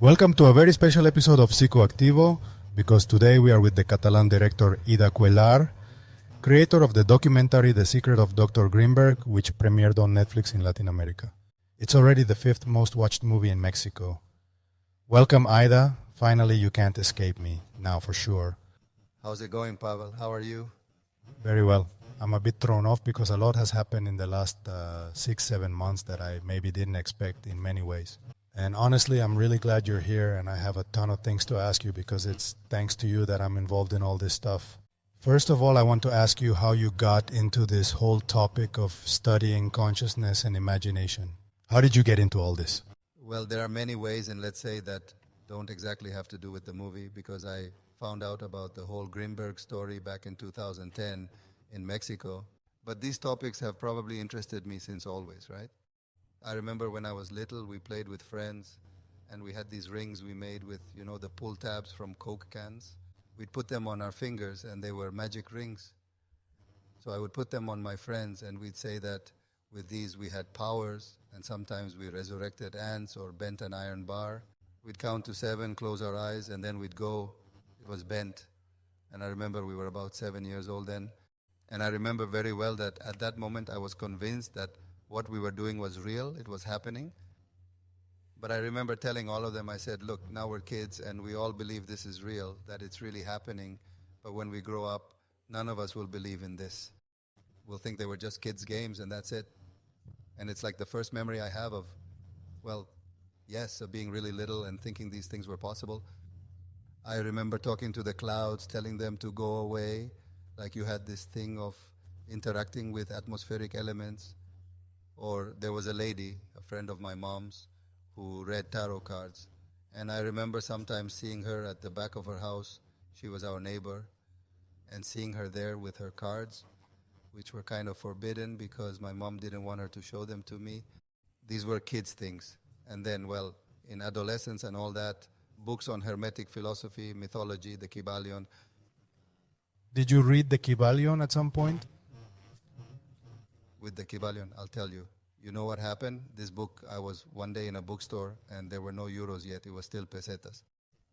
Welcome to a very special episode of Psicoactivo, because today we are with the Catalan director Ida Cuellar, creator of the documentary The Secret of Dr. Grinberg, which premiered on Netflix in Latin America. It's already the 5th most watched movie in Mexico. Welcome, Ida. Finally, you can't escape me, now for sure. How's it going, Pavel? How are you? Very well. I'm a bit thrown off because a lot has happened in the last 6-7 months that I maybe didn't expect in many ways. And honestly, I'm really glad you're here, and I have a ton of things to ask you because it's thanks to you that I'm involved in all this stuff. First of all, I want to ask you how you got into this whole topic of studying consciousness and imagination. How did you get into all this? Well, there are many ways, and let's say that don't exactly have to do with the movie, because I found out about the whole Grinberg story back in 2010 in Mexico. But these topics have probably interested me since always, right? I remember when I was little, we played with friends, and we had these rings we made with, the pull tabs from Coke cans. We'd put them on our fingers, and they were magic rings. So I would put them on my friends, and we'd say that with these we had powers, and sometimes we resurrected ants or bent an iron bar. We'd count to 7, close our eyes, and then we'd go. It was bent. And I remember we were about 7 years old then. And I remember very well that at that moment I was convinced that what we were doing was real, it was happening. But I remember telling all of them, I said, look, now we're kids and we all believe this is real, that it's really happening. But when we grow up, none of us will believe in this. We'll think they were just kids' games and that's it. And it's like the first memory I have of, of being really little and thinking these things were possible. I remember talking to the clouds, telling them to go away. Like you had this thing of interacting with atmospheric elements. Or there was a lady, a friend of my mom's, who read tarot cards. And I remember sometimes seeing her at the back of her house. She was our neighbor. And seeing her there with her cards, which were kind of forbidden because my mom didn't want her to show them to me. These were kids' things. And then, in adolescence and all that, books on Hermetic philosophy, mythology, the Kybalion. Did you read the Kybalion at some point? With the Kybalion, I'll tell you. You know what happened? This book, I was one day in a bookstore and there were no euros yet. It was still pesetas.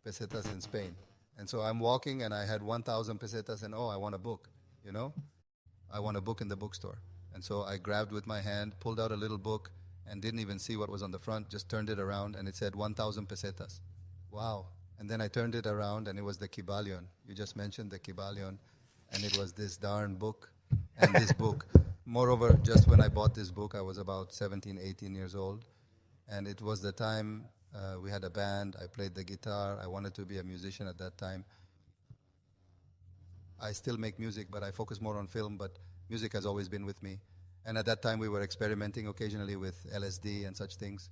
Pesetas in Spain. And so I'm walking and I had 1,000 pesetas and I want a book, I want a book in the bookstore. And so I grabbed with my hand, pulled out a little book and didn't even see what was on the front, just turned it around and it said 1,000 pesetas. Wow. And then I turned it around and it was the Kybalion. You just mentioned the Kybalion and it was this darn book and this book. Moreover, just when I bought this book, I was about 17, 18 years old. And it was the time we had a band. I played the guitar. I wanted to be a musician at that time. I still make music, but I focus more on film, but music has always been with me. And at that time, we were experimenting occasionally with LSD and such things.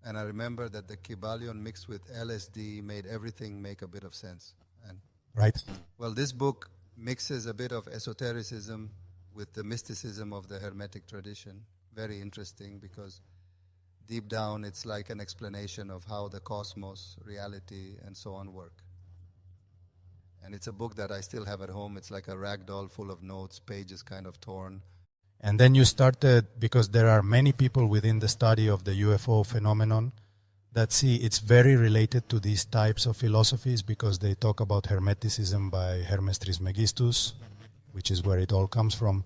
And I remember that the Kybalion mixed with LSD made everything make a bit of sense. And right. Well, this book mixes a bit of esotericism with the mysticism of the Hermetic tradition. Very interesting because deep down it's like an explanation of how the cosmos, reality, and so on work. And it's a book that I still have at home. It's like a rag doll full of notes, pages kind of torn. And then you started, because there are many people within the study of the UFO phenomenon that see it's very related to these types of philosophies because they talk about Hermeticism by Hermes Trismegistus, which is where it all comes from.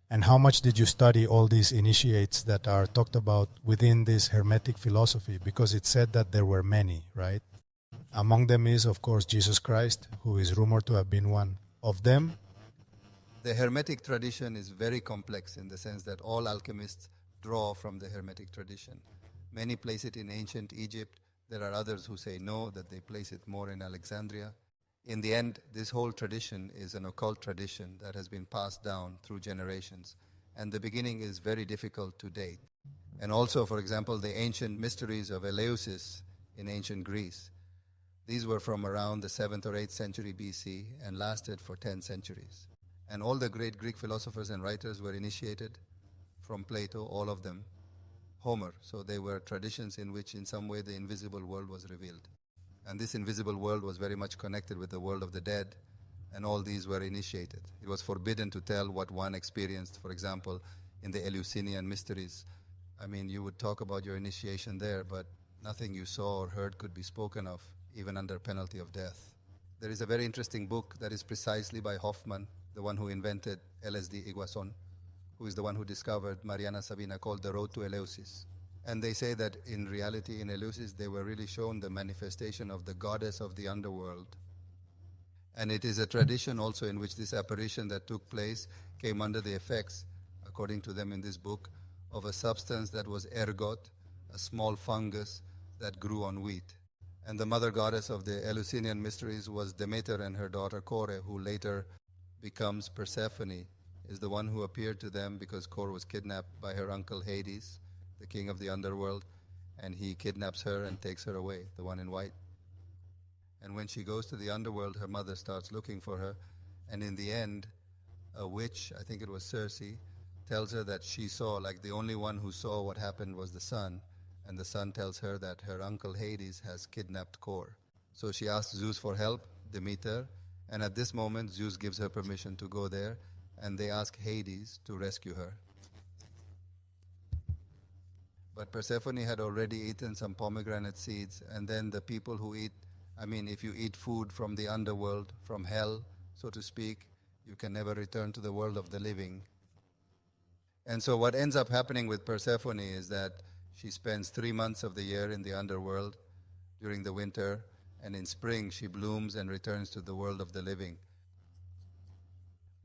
And how much did you study all these initiates that are talked about within this Hermetic philosophy? Because it said that there were many, right? Among them is, of course, Jesus Christ, who is rumored to have been one of them. The Hermetic tradition is very complex in the sense that all alchemists draw from the Hermetic tradition. Many place it in ancient Egypt. There are others who say no, that they place it more in Alexandria. In the end, this whole tradition is an occult tradition that has been passed down through generations. And the beginning is very difficult to date. And also, for example, the ancient mysteries of Eleusis in ancient Greece. These were from around the 7th or 8th century BC and lasted for 10 centuries. And all the great Greek philosophers and writers were initiated from Plato, all of them, Homer. So they were traditions in which in some way the invisible world was revealed. And this invisible world was very much connected with the world of the dead, and all these were initiated. It was forbidden to tell what one experienced, for example, in the Eleusinian mysteries. I mean, you would talk about your initiation there, but nothing you saw or heard could be spoken of, even under penalty of death. There is a very interesting book that is precisely by Hoffman, the one who invented LSD Iguazon, who is the one who discovered Mariana Sabina, called The Road to Eleusis. And they say that in reality, in Eleusis, they were really shown the manifestation of the goddess of the underworld. And it is a tradition also in which this apparition that took place came under the effects, according to them in this book, of a substance that was ergot, a small fungus that grew on wheat. And the mother goddess of the Eleusinian mysteries was Demeter, and her daughter Kore, who later becomes Persephone, is the one who appeared to them because Kore was kidnapped by her uncle Hades, the king of the underworld, and he kidnaps her and takes her away, the one in white. And when she goes to the underworld, her mother starts looking for her, and in the end, a witch, I think it was Circe, tells her that she saw, like the only one who saw what happened was the sun, and the sun tells her that her uncle Hades has kidnapped Kore. So she asks Zeus for help, Demeter, and at this moment Zeus gives her permission to go there, and they ask Hades to rescue her. But Persephone had already eaten some pomegranate seeds, and then the people who eat, if you eat food from the underworld, from hell, so to speak, you can never return to the world of the living. And so what ends up happening with Persephone is that she spends 3 months of the year in the underworld during the winter, and in spring she blooms and returns to the world of the living.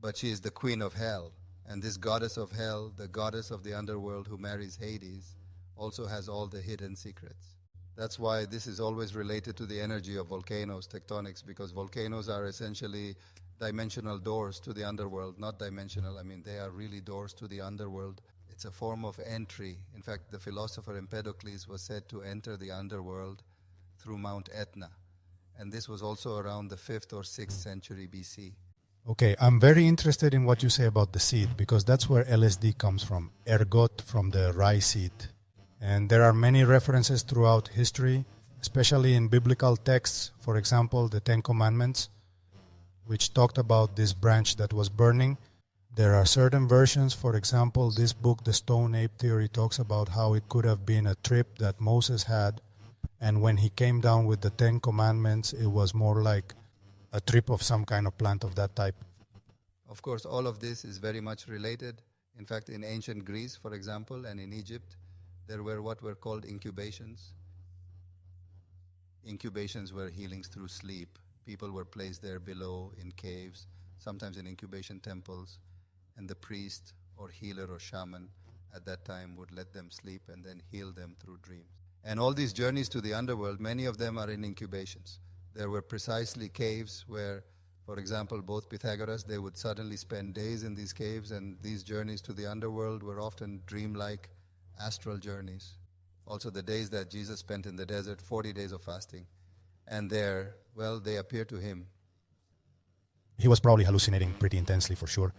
But she is the queen of hell, and this goddess of hell, the goddess of the underworld who marries Hades, also has all the hidden secrets. That's why this is always related to the energy of volcanoes, tectonics, because volcanoes are essentially dimensional doors to the underworld, not dimensional, they are really doors to the underworld. It's a form of entry. In fact, the philosopher Empedocles was said to enter the underworld through Mount Etna, and this was also around the 5th or 6th century BC. Okay, I'm very interested in what you say about the seed, because that's where LSD comes from, ergot, from the rye seed. And there are many references throughout history, especially in biblical texts, for example, the Ten Commandments, which talked about this branch that was burning. There are certain versions, for example, this book, The Stone Ape Theory, talks about how it could have been a trip that Moses had, and when he came down with the Ten Commandments, it was more like a trip of some kind of plant of that type. Of course, all of this is very much related. In fact, in ancient Greece, for example, and in Egypt, there were what were called incubations. Incubations were healings through sleep. People were placed there below in caves, sometimes in incubation temples, and the priest or healer or shaman at that time would let them sleep and then heal them through dreams. And all these journeys to the underworld, many of them are in incubations. There were precisely caves where, for example, both Pythagoras, they would suddenly spend days in these caves, and these journeys to the underworld were often dreamlike astral journeys. Also the days that Jesus spent in the desert, 40 days of fasting. And there, they appear to him. He was probably hallucinating pretty intensely, for sure.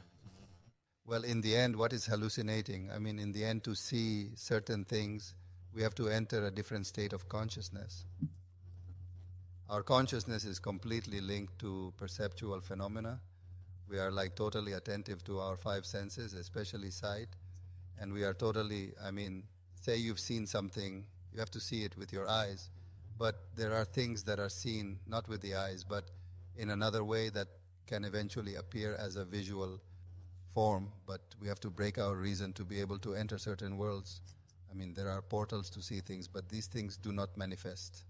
Well, in the end, what is hallucinating? In the end, to see certain things, we have to enter a different state of consciousness. Our consciousness is completely linked to perceptual phenomena. We are totally attentive to our 5 senses, especially sight. And we are totally, say you've seen something, you have to see it with your eyes. But there are things that are seen not with the eyes, but in another way that can eventually appear as a visual form. But we have to break our reason to be able to enter certain worlds. There are portals to see things, but these things do not manifest.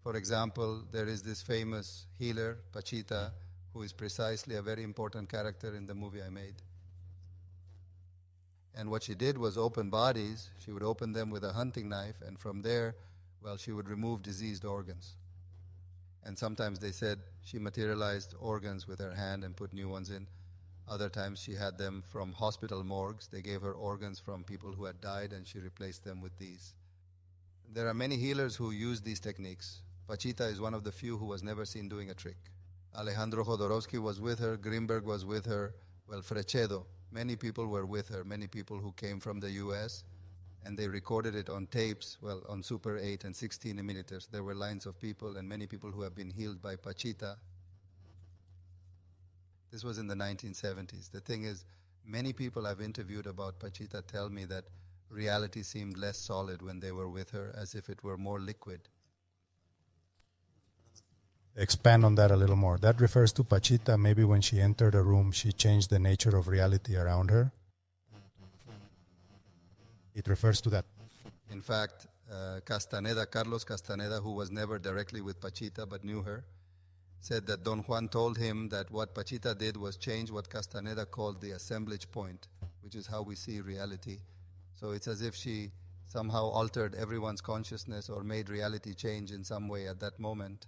For example, there is this famous healer, Pachita, who is precisely a very important character in the movie I made. And what she did was open bodies. She would open them with a hunting knife, and from there, she would remove diseased organs. And sometimes they said she materialized organs with her hand and put new ones in. Other times she had them from hospital morgues. They gave her organs from people who had died, and she replaced them with these. There are many healers who use these techniques. Pachita is one of the few who was never seen doing a trick. Alejandro Jodorowsky was with her, Grinberg was with her, Frechedo. Many people were with her, many people who came from the US, and they recorded it on tapes, on Super 8 and 16 millimeters. There were lines of people and many people who have been healed by Pachita. This was in the 1970s. The thing is, Many people I've interviewed about Pachita tell me that reality seemed less solid when they were with her, as if it were more liquid. Expand on that a little more. That refers to Pachita. Maybe when she entered a room, she changed the nature of reality around her. It refers to that. In fact, Carlos Castaneda, who was never directly with Pachita but knew her, said that Don Juan told him that what Pachita did was change what Castaneda called the assemblage point, which is how we see reality. So it's as if she somehow altered everyone's consciousness or made reality change in some way at that moment.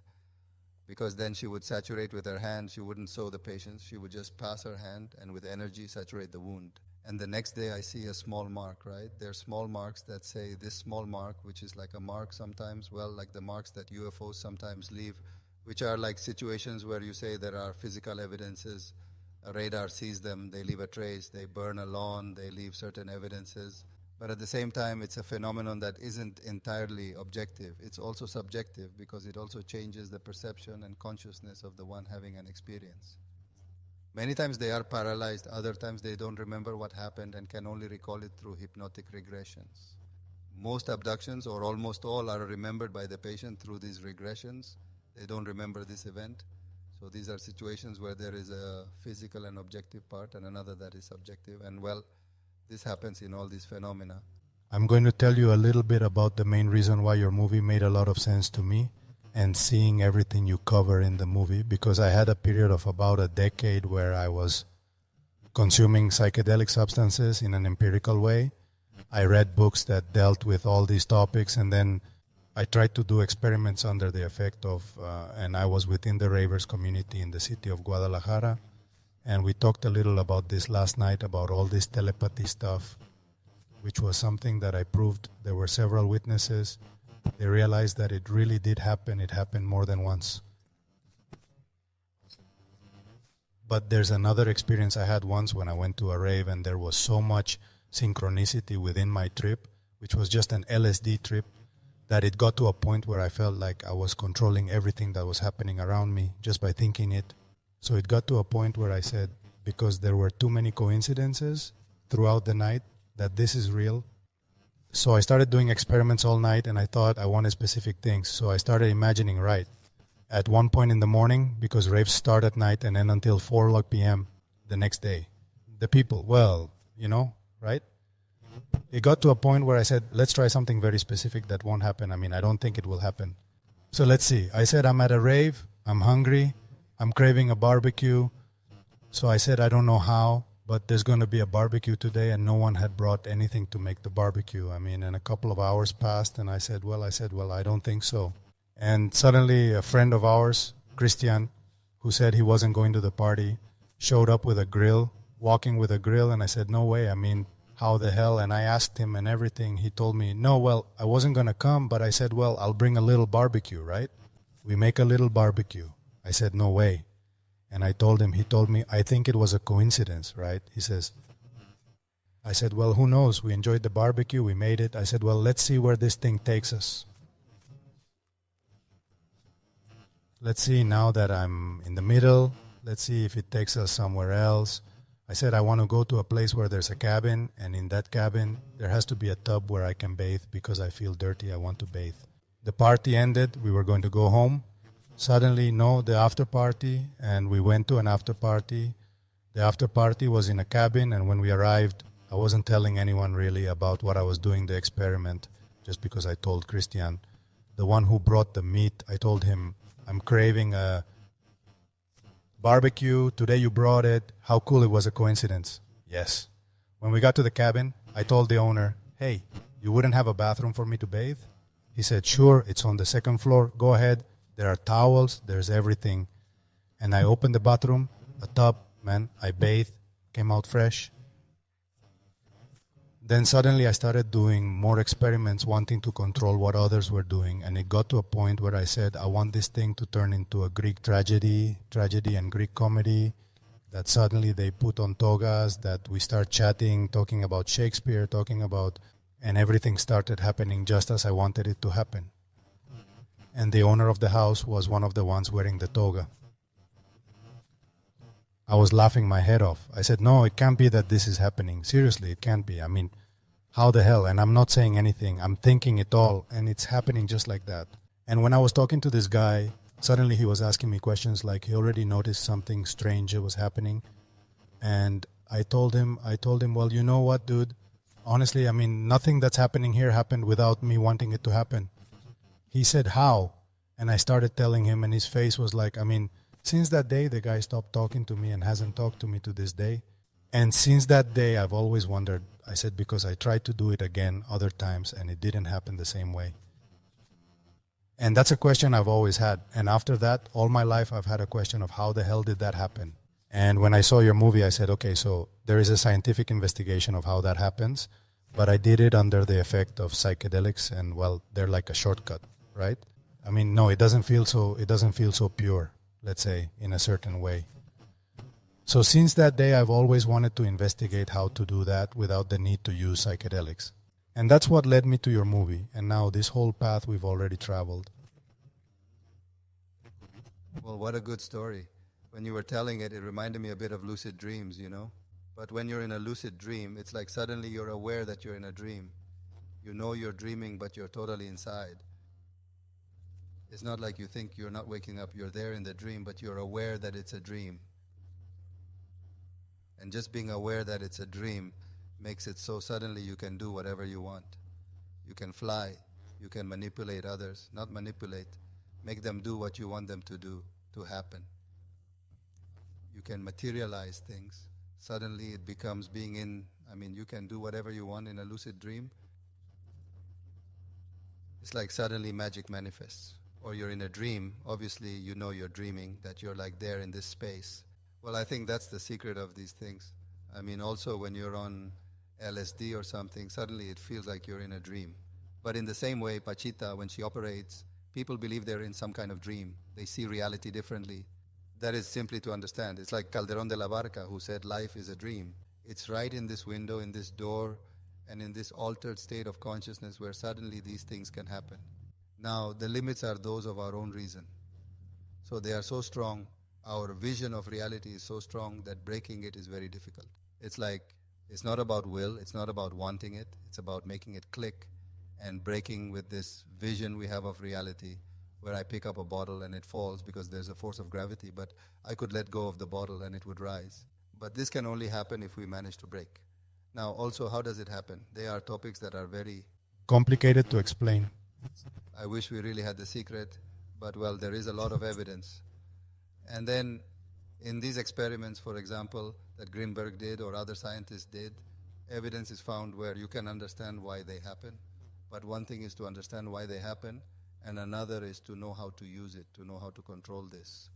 Because then she would saturate with her hand, she wouldn't sew the patient, she would just pass her hand and with energy saturate the wound. And the next day I see a small mark, right? There are small marks that say this small mark, which is like a mark sometimes, well, like the marks that UFOs sometimes leave, which are like situations where you say there are physical evidences, a radar sees them, they leave a trace, they burn a lawn, they leave certain evidences. But at the same time, it's a phenomenon that isn't entirely objective. It's also subjective because it also changes the perception and consciousness of the one having an experience. Many times they are paralyzed, other times they don't remember what happened and can only recall it through hypnotic regressions. Most abductions, or almost all, are remembered by the patient through these regressions. They don't remember this event. So these are situations where there is a physical and objective part and another that is subjective. And well, this happens in all these phenomena. I'm going to tell you a little bit about the main reason why your movie made a lot of sense to me and seeing everything you cover in the movie, because I had a period of about a decade where I was consuming psychedelic substances in an empirical way. I read books that dealt with all these topics, and then I tried to do experiments under the effect of, and I was within the ravers community in the city of Guadalajara. And we talked a little about this last night, about all this telepathy stuff, which was something that I proved. There were several witnesses. They realized that it really did happen. It happened more than once. But there's another experience I had once when I went to a rave, and there was so much synchronicity within my trip, which was just an LSD trip, that it got to a point where I felt like I was controlling everything that was happening around me just by thinking it. So it got to a point where I said, because there were too many coincidences throughout the night, that this is real. So I started doing experiments all night, and I thought I wanted specific things. So I started imagining, right, at one point in the morning, because raves start at night and then until 4 p.m. the next day. The people, well, right? It got to a point where I said, let's try something very specific that won't happen. I mean, I don't think it will happen. So let's see. I said, I'm at a rave, I'm hungry, I'm craving a barbecue. So I said, I don't know how, but there's going to be a barbecue today, and no one had brought anything to make the barbecue. I mean, and a couple of hours passed, and I said, well, I don't think so. And suddenly a friend of ours, Christian, who said he wasn't going to the party, showed up with a grill, walking with a grill, and I said, no way, I mean, how the hell? And I asked him and everything. He told me, no, well, I wasn't going to come, but I said, well, I'll bring a little barbecue, right? We make a little barbecue. I said, no way. And I told him, he told me, I think it was a coincidence, right? He says, I said, well, who knows? We enjoyed the barbecue, we made it. I said, well, let's see where this thing takes us. Let's see, now that I'm in the middle, let's see if it takes us somewhere else. I said, I want to go to a place where there's a cabin, and in that cabin, there has to be a tub where I can bathe because I feel dirty, I want to bathe. The party ended, we were going to go home. Suddenly, no, the after party, and we went to an after party. The after party was in a cabin, and when we arrived, I wasn't telling anyone really about what I was doing, the experiment, just because I told Christian. The one who brought the meat, I told him, I'm craving a barbecue, today you brought it, how cool, it was a coincidence. Yes. When we got to the cabin, I told the owner, hey, you wouldn't have a bathroom for me to bathe? He said, sure, it's on the second floor, go ahead. There are towels, there's everything. And I opened the bathroom, a tub, man, I bathed, came out fresh. Then suddenly I started doing more experiments, wanting to control what others were doing. And it got to a point where I said, I want this thing to turn into a Greek tragedy and Greek comedy, that suddenly they put on togas, that we start chatting, talking about Shakespeare, and everything started happening just as I wanted it to happen. And the owner of the house was one of the ones wearing the toga. I was laughing my head off. I said, no, it can't be that this is happening. Seriously, it can't be. I mean, how the hell? And I'm not saying anything. I'm thinking it all, and it's happening just like that. And when I was talking to this guy, suddenly he was asking me questions like he already noticed something strange was happening. And I told him, well, you know what, dude? Honestly, I mean, nothing that's happening here happened without me wanting it to happen. He said, how? And I started telling him, and his face was like, I mean, since that day, the guy stopped talking to me and hasn't talked to me to this day. And since that day, I've always wondered. I said, because I tried to do it again other times, and it didn't happen the same way. And that's a question I've always had. And after that, all my life, I've had a question of how the hell did that happen? And when I saw your movie, I said, okay, so there is a scientific investigation of how that happens, but I did it under the effect of psychedelics, and well, they're like a shortcut, right? I mean, no, it doesn't feel so pure, let's say, in a certain way. So since that day, I've always wanted to investigate how to do that without the need to use psychedelics. And that's what led me to your movie. And now this whole path we've already traveled. Well, what a good story. When you were telling it, it reminded me a bit of lucid dreams, you know? But when you're in a lucid dream, it's like suddenly you're aware that you're in a dream. You know you're dreaming, but you're totally inside. It's not like you think you're not waking up, you're there in the dream, but you're aware that it's a dream. And just being aware that it's a dream makes it so suddenly you can do whatever you want. You can fly, you can manipulate others, not manipulate, make them do what you want them to do, to happen. You can materialize things. Suddenly it becomes being in, I mean, you can do whatever you want in a lucid dream. It's like suddenly magic manifests. Or you're in a dream, obviously you know you're dreaming, that you're like there in this space. Well, I think that's the secret of these things. I mean, also when you're on LSD or something, suddenly it feels like you're in a dream. But in the same way, Pachita, when she operates, people believe they're in some kind of dream. They see reality differently. That is simply to understand. It's like Calderón de la Barca, who said life is a dream. It's right in this window, in this door, and in this altered state of consciousness where suddenly these things can happen. Now, the limits are those of our own reason. So they are so strong, our vision of reality is so strong that breaking it is very difficult. It's like, it's not about will, it's not about wanting it, it's about making it click and breaking with this vision we have of reality, where I pick up a bottle and it falls because there's a force of gravity, but I could let go of the bottle and it would rise. But this can only happen if we manage to break. Now, also, how does it happen? They are topics that are very complicated to explain. I wish we really had the secret, but well, there is a lot of evidence. And then in these experiments, for example, that Grinberg did or other scientists did, evidence is found where you can understand why they happen. But one thing is to understand why they happen, and another is to know how to use it, to know how to control this.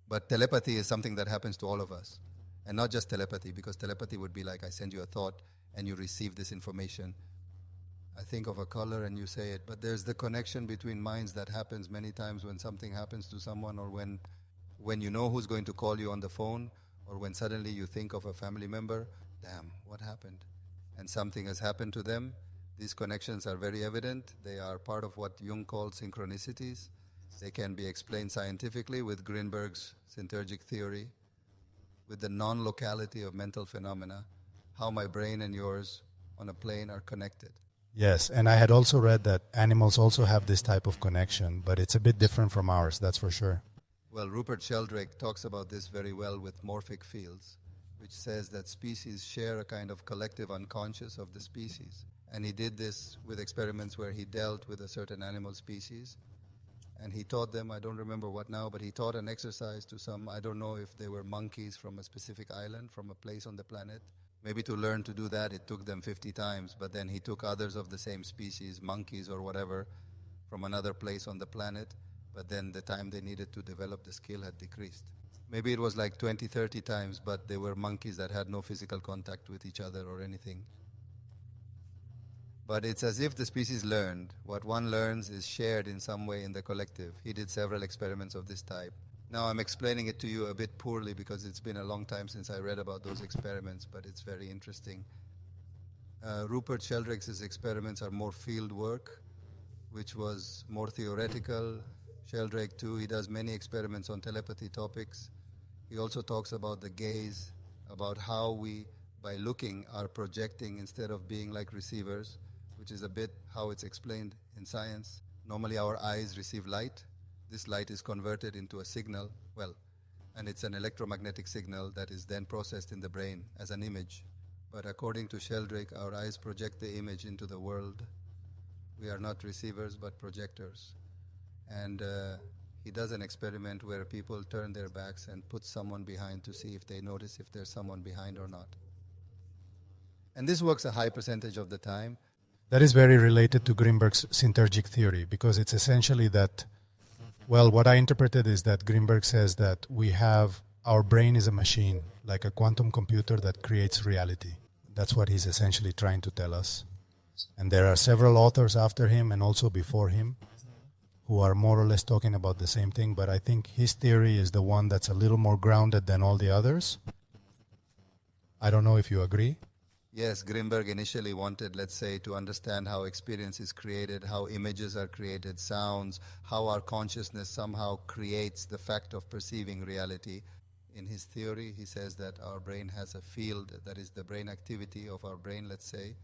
But telepathy is something that happens to all of us. And not just telepathy, because telepathy would be like I send you a thought and you receive this information. I think of a color and you say it, but there's the connection between minds that happens many times when something happens to someone, or when you know who's going to call you on the phone, or when suddenly you think of a family member, damn, what happened? And something has happened to them. These connections are very evident. They are part of what Jung called synchronicities. They can be explained scientifically with Grinberg's synergic theory, with the non-locality of mental phenomena, how my brain and yours on a plane are connected. Yes, and I had also read that animals also have this type of connection, but it's a bit different from ours, that's for sure. Well, Rupert Sheldrake talks about this very well with morphic fields, which says that species share a kind of collective unconscious of the species. And he did this with experiments where he dealt with a certain animal species, and he taught them, I don't remember what now, but he taught an exercise to some, I don't know if they were monkeys from a specific island, from a place on the planet. Maybe to learn to do that, it took them 50 times, but then he took others of the same species, monkeys or whatever, from another place on the planet, but then the time they needed to develop the skill had decreased. Maybe it was like 20, 30 times, but they were monkeys that had no physical contact with each other or anything. But it's as if the species learned. What one learns is shared in some way in the collective. He did several experiments of this type. Now I'm explaining it to you a bit poorly because it's been a long time since I read about those experiments, but it's very interesting. Rupert Sheldrake's experiments are more field work, which was more theoretical. Sheldrake too, he does many experiments on telepathy topics. He also talks about the gaze, about how we, by looking, are projecting instead of being like receivers, which is a bit how it's explained in science. Normally our eyes receive light. This light is converted into a signal, and it's an electromagnetic signal that is then processed in the brain as an image. But according to Sheldrake, our eyes project the image into the world. We are not receivers but projectors. And he does an experiment where people turn their backs and put someone behind to see if they notice if there's someone behind or not. And this works a high percentage of the time. That is very related to Grinberg's synergic theory, because it's essentially that, well, what I interpreted is that Grinberg says that our brain is a machine, like a quantum computer that creates reality. That's what he's essentially trying to tell us. And there are several authors after him and also before him who are more or less talking about the same thing, but I think his theory is the one that's a little more grounded than all the others. I don't know if you agree. Yes, Grinberg initially wanted, let's say, to understand how experience is created, how images are created, sounds, how our consciousness somehow creates the fact of perceiving reality. In his theory, he says that our brain has a field, that is the brain activity of our brain, let's say,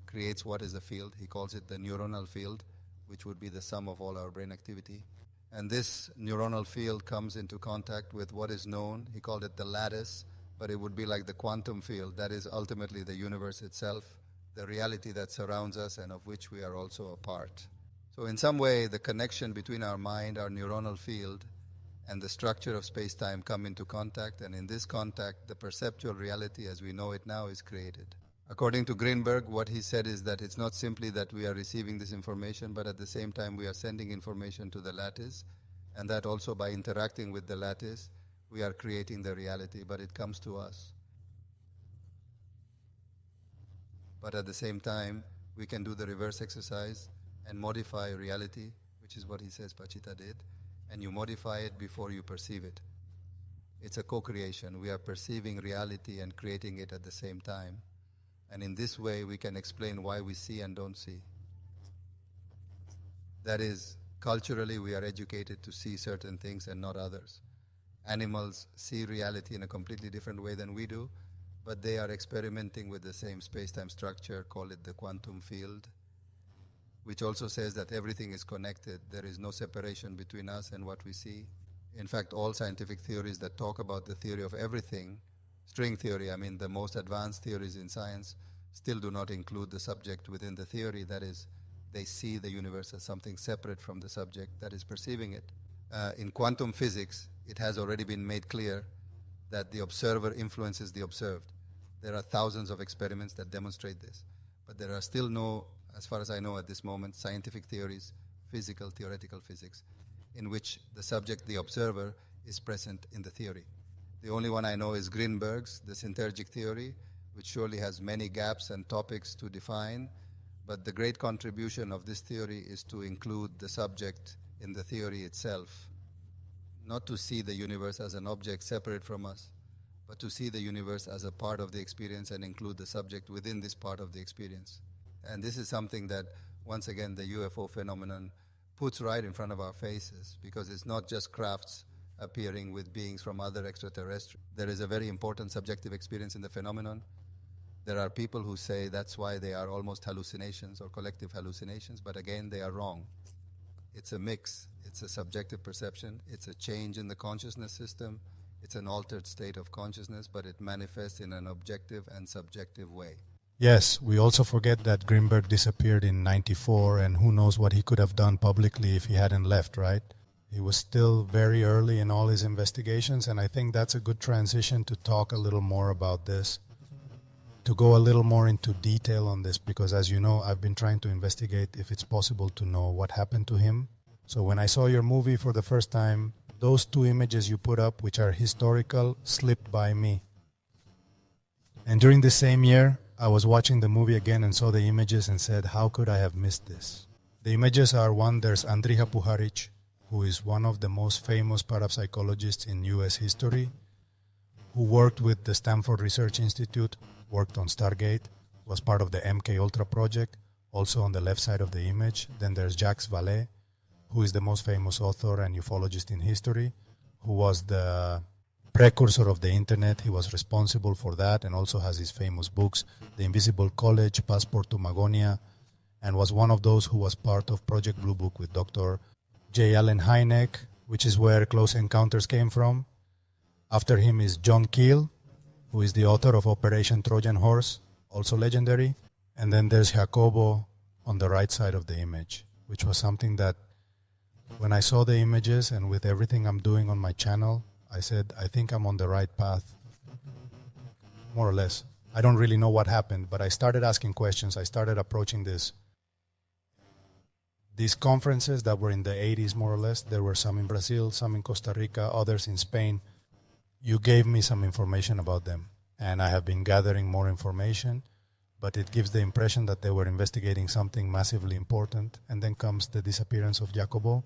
creates what is a field. He calls it the neuronal field, which would be the sum of all our brain activity. And this neuronal field comes into contact with what is known. He called it the lattice, but it would be like the quantum field. That is ultimately the universe itself, the reality that surrounds us and of which we are also a part. So in some way, the connection between our mind, our neuronal field, and the structure of space-time come into contact, and in this contact, the perceptual reality as we know it now is created. According to Grinberg, what he said is that it's not simply that we are receiving this information, but at the same time we are sending information to the lattice, and that also by interacting with the lattice, we are creating the reality, but it comes to us. But at the same time, we can do the reverse exercise and modify reality, which is what he says Pachita did, and you modify it before you perceive it. It's a co-creation. We are perceiving reality and creating it at the same time. And in this way, we can explain why we see and don't see. That is, culturally, we are educated to see certain things and not others. Animals see reality in a completely different way than we do, but they are experimenting with the same space-time structure, call it the quantum field, which also says that everything is connected. There is no separation between us and what we see. In fact, all scientific theories that talk about the theory of everything, string theory, the most advanced theories in science, still do not include the subject within the theory. That is, they see the universe as something separate from the subject that is perceiving it. In quantum physics, it has already been made clear that the observer influences the observed. There are thousands of experiments that demonstrate this, but there are still no, as far as I know at this moment, scientific theories, theoretical physics, in which the subject, the observer, is present in the theory. The only one I know is Grinberg's, the synergic theory, which surely has many gaps and topics to define, but the great contribution of this theory is to include the subject in the theory itself, not to see the universe as an object separate from us, but to see the universe as a part of the experience and include the subject within this part of the experience. And this is something that, once again, the UFO phenomenon puts right in front of our faces, because it's not just crafts appearing with beings from other extraterrestrials. There is a very important subjective experience in the phenomenon. There are people who say that's why they are almost hallucinations or collective hallucinations, but again, they are wrong. It's a mix. It's a subjective perception. It's a change in the consciousness system. It's an altered state of consciousness, but it manifests in an objective and subjective way. Yes, we also forget that Grinberg disappeared in 94, and who knows what he could have done publicly if he hadn't left, right? He was still very early in all his investigations, and I think that's a good transition to talk a little more about this, to go a little more into detail on this, because as you know, I've been trying to investigate if it's possible to know what happened to him. So when I saw your movie for the first time, those two images you put up, which are historical, slipped by me. And during the same year, I was watching the movie again and saw the images and said, how could I have missed this? The images are there's Andrija Puharich, who is one of the most famous parapsychologists in US history, who worked with the Stanford Research Institute, worked on Stargate, was part of the MK Ultra project, also on the left side of the image. Then there's Jacques, who is the most famous author and ufologist in history, who was the precursor of the internet. He was responsible for that and also has his famous books, The Invisible College, Passport to Magonia, and was one of those who was part of Project Blue Book with Dr. J. Allen Hynek, which is where Close Encounters came from. After him is John Keel, who is the author of Operation Trojan Horse, also legendary. And then there's Jacobo on the right side of the image, which was something that when I saw the images and with everything I'm doing on my channel, I said, I think I'm on the right path, more or less. I don't really know what happened, but I started asking questions. I started approaching these conferences that were in the 80s, more or less. There were some in Brazil, some in Costa Rica, others in Spain. You gave me some information about them, and I have been gathering more information, but it gives the impression that they were investigating something massively important, and then comes the disappearance of Jacobo.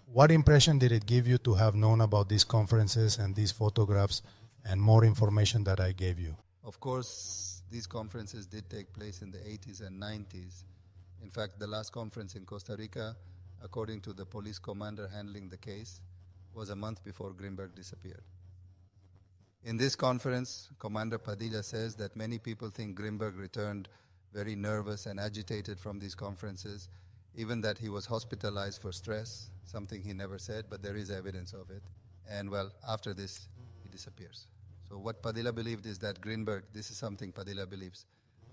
What impression did it give you to have known about these conferences and these photographs and more information that I gave you? Of course, these conferences did take place in the 80s and 90s. In fact, the last conference in Costa Rica, according to the police commander handling the case, was a month before Grinberg disappeared. In this conference, Commander Padilla says that many people think Grinberg returned very nervous and agitated from these conferences, even that he was hospitalized for stress, something he never said, but there is evidence of it. And well, after this, he disappears. So what Padilla believed is that Grinberg, this is something Padilla believes,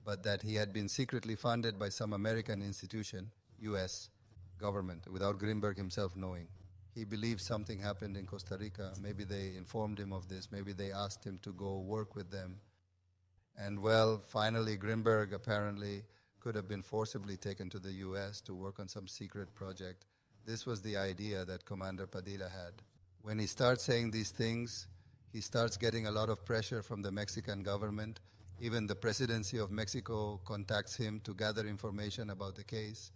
but that he had been secretly funded by some American institution, U.S. government, without Grinberg himself knowing. He believes something happened in Costa Rica. Maybe they informed him of this. Maybe they asked him to go work with them. And well, finally, Grinberg apparently could have been forcibly taken to the U.S. to work on some secret project. This was the idea that Commander Padilla had. When he starts saying these things, he starts getting a lot of pressure from the Mexican government. Even the presidency of Mexico contacts him to gather information about the case.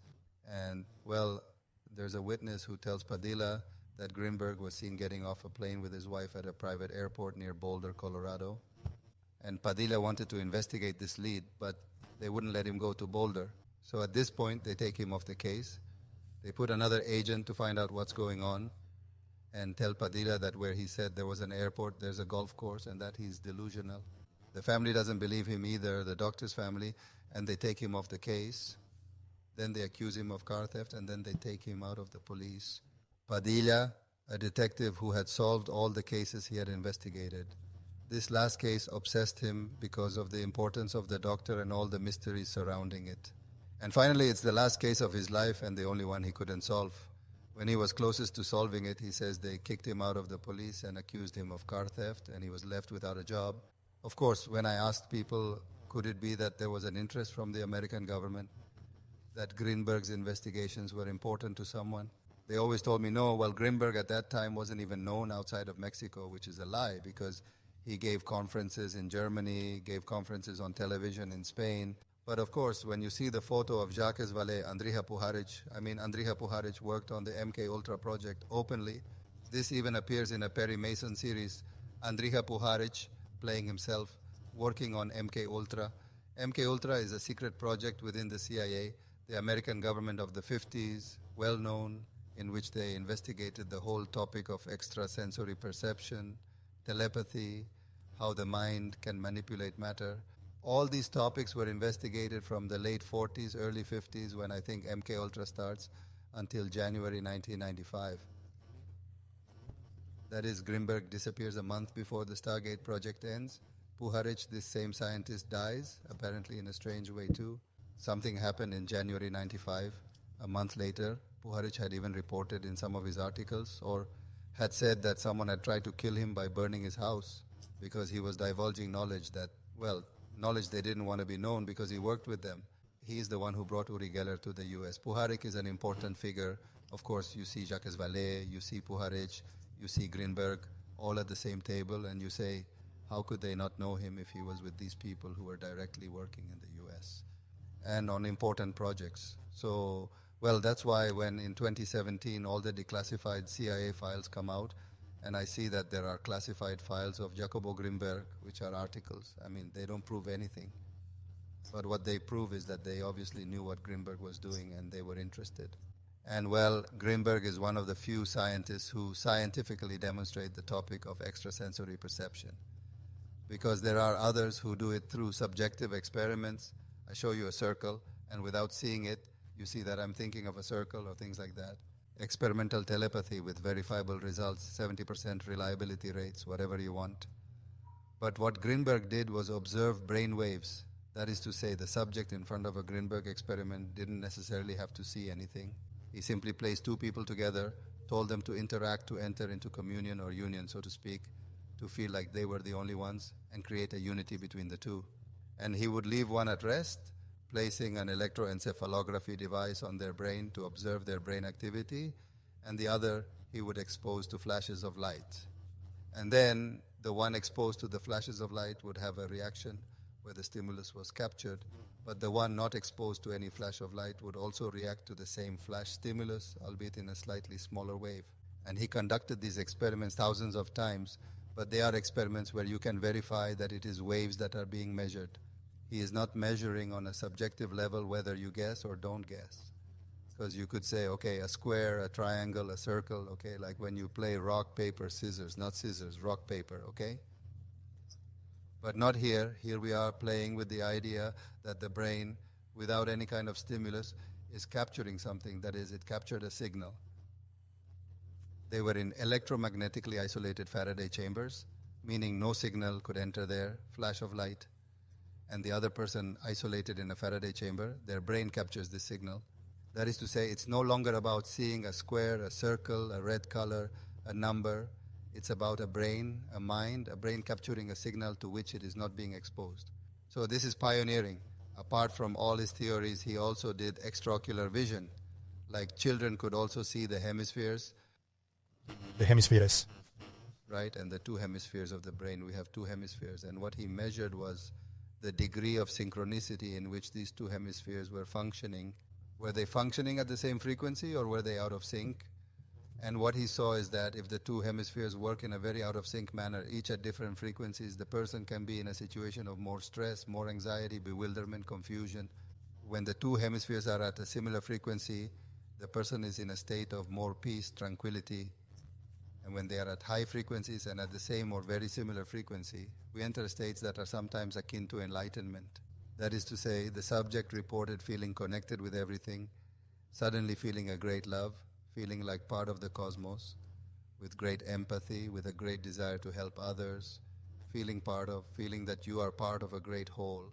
And well, there's a witness who tells Padilla that Grinberg was seen getting off a plane with his wife at a private airport near Boulder, Colorado. And Padilla wanted to investigate this lead, but they wouldn't let him go to Boulder. So at this point, they take him off the case. They put another agent to find out what's going on and tell Padilla that where he said there was an airport, there's a golf course, and that he's delusional. The family doesn't believe him either, the doctor's family, and they take him off the case. Then they accuse him of car theft, and then they take him out of the police. Padilla, a detective who had solved all the cases he had investigated. This last case obsessed him because of the importance of the doctor and all the mysteries surrounding it. And finally, it's the last case of his life and the only one he couldn't solve. When he was closest to solving it, he says they kicked him out of the police and accused him of car theft, and he was left without a job. Of course, when I asked people, could it be that there was an interest from the American government, that Grinberg's investigations were important to someone? They always told me, no, well, Grinberg at that time wasn't even known outside of Mexico, which is a lie, because he gave conferences in Germany, gave conferences on television in Spain. But of course, when you see the photo of Jacques, Vallee, Andrija Puharich worked on the MK Ultra project openly. This even appears in a Perry Mason series, Andrija Puharich playing himself, working on MK Ultra. MK Ultra is a secret project within the CIA, the American government of the 50s, well known, in which they investigated the whole topic of extrasensory perception, telepathy, how the mind can manipulate matter. All these topics were investigated from the late 40s, early 50s, when I think MK Ultra starts, until January 1995. That is, Grinberg disappears a month before the Stargate project ends. Puharich, this same scientist, dies, apparently in a strange way too. Something happened in January 95. A month later, Puharich had even reported in some of his articles, or had said that someone had tried to kill him by burning his house because he was divulging knowledge that, well, knowledge they didn't want to be known because he worked with them. He's the one who brought Uri Geller to the US. Puharich is an important figure. Of course, you see Jacques Vallee, you see Puharich, you see Grinberg, all at the same table, and you say, how could they not know him if he was with these people who were directly working in the US and on important projects? So, well, that's why when in 2017 all the declassified CIA files come out, and I see that there are classified files of Jacobo Grinberg, which are articles. I mean, they don't prove anything. But what they prove is that they obviously knew what Grinberg was doing and they were interested. And well, Grinberg is one of the few scientists who scientifically demonstrate the topic of extrasensory perception. Because there are others who do it through subjective experiments. I show you a circle, and without seeing it, you see that I'm thinking of a circle or things like that. Experimental telepathy with verifiable results, 70% reliability rates, whatever you want. But what Grinberg did was observe brain waves. That is to say, the subject in front of a Grinberg experiment didn't necessarily have to see anything. He simply placed two people together, told them to interact, to enter into communion or union, so to speak, to feel like they were the only ones and create a unity between the two. And he would leave one at rest, placing an electroencephalography device on their brain to observe their brain activity, and the other he would expose to flashes of light. And then the one exposed to the flashes of light would have a reaction where the stimulus was captured, but the one not exposed to any flash of light would also react to the same flash stimulus, albeit in a slightly smaller wave. And he conducted these experiments thousands of times, but they are experiments where you can verify that it is waves that are being measured. He is not measuring on a subjective level whether you guess or don't guess. Because you could say, okay, a square, a triangle, a circle, okay, like when you play rock, paper, scissors, not scissors, rock, paper, okay? But not here. Here we are playing with the idea that the brain, without any kind of stimulus, is capturing something. That is, it captured a signal. They were in electromagnetically isolated Faraday chambers, meaning no signal could enter there, flash of light. And the other person isolated in a Faraday chamber, their brain captures the signal. That is to say, it's no longer about seeing a square, a circle, a red color, a number. It's about a brain, a mind, a brain capturing a signal to which it is not being exposed. So this is pioneering. Apart from all his theories, he also did extraocular vision. Like children could also see the hemispheres. The hemispheres. Right, and the two hemispheres of the brain. We have two hemispheres. And what he measured was the degree of synchronicity in which these two hemispheres were functioning. Were they functioning at the same frequency or were they out of sync? And what he saw is that if the two hemispheres work in a very out of sync manner, each at different frequencies, the person can be in a situation of more stress, more anxiety, bewilderment, confusion. When the two hemispheres are at a similar frequency, the person is in a state of more peace, tranquility. And when they are at high frequencies and at the same or very similar frequency, we enter states that are sometimes akin to enlightenment. That is to say, the subject reported feeling connected with everything, suddenly feeling a great love, feeling like part of the cosmos, with great empathy, with a great desire to help others, feeling that you are part of a great whole,